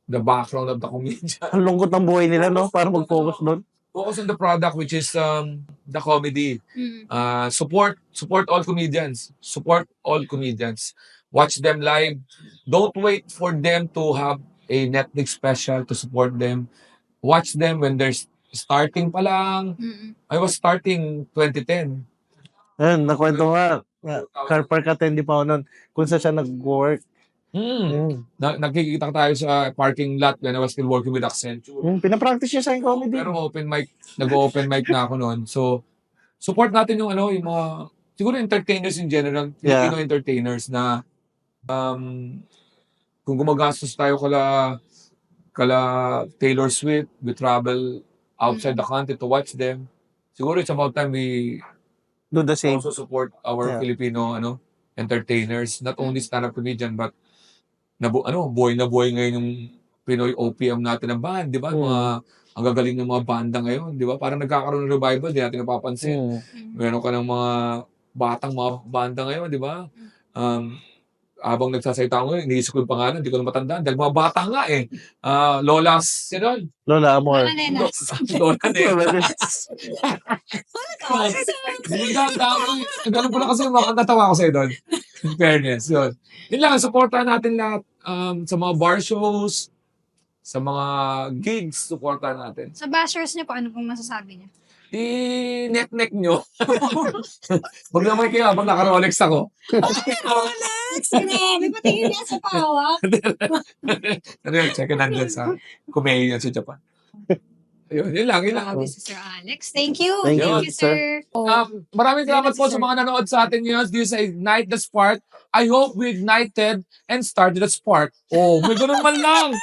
the background of the comedian. Ang lungkot ng buhay nila, no? Para mag-focus doon. Focus on the product, which is the comedy. Support all comedians. Support all comedians. Watch them live. Don't wait for them to have a Netflix special to support them. Watch them when they're starting pa lang. I was starting 2010. Ayun, nakwento nga. Car park attendee pa ako noon. Kung saan siya nag-work. Nakikita tayo sa parking lot when I was still working with Accenture. Pinapractice niya sa akin comedy. Pero nag-open mic na ako noon. So, support natin yung yung mga, siguro entertainers in general, Filipino entertainers na, kung gumagastos tayo kala Taylor Swift, we travel outside the country to watch them. Siguro it's about time we Do the same. also support our Filipino entertainers, not only stand-up comedian, but buhay na buhay ngayon yung Pinoy OPM natin ng band, di ba? Ang gagaling ng mga banda ngayon, di ba? Parang nagkakaroon ng revival, di natin napapansin. Meron ka ng mga batang mga banda ngayon, di ba? Habang nagsasalita ko, iniisip ko yung pangalan, hindi ko na matandaan. Dahil mga bata nga eh. Lolas, sino? Lola Amor. Lola Nenas. Lola Nenas. Ganun pala kasi natawa ko sa'yo doon. In fairness, yun. Yun lang, supportahan natin lahat sa mga bar shows, sa mga gigs, supportahan natin. Sa bashers niyo po, ano pong masasabi niyo? I-neck nyo. Huwag naman kayo habang naka-Rolex ako. Alex! Grabe, patingin niya sa pawak. Check nandun sa Kumeya sa Japan. Yun lang. Grabe si Sir Alex. Thank you. Thank Thank you, you, sir. Maraming salamat po sa mga nanood sa atin ngayon. This is Ignite the Spark. I hope we ignited and started the spark. Oh, may ganun man lang.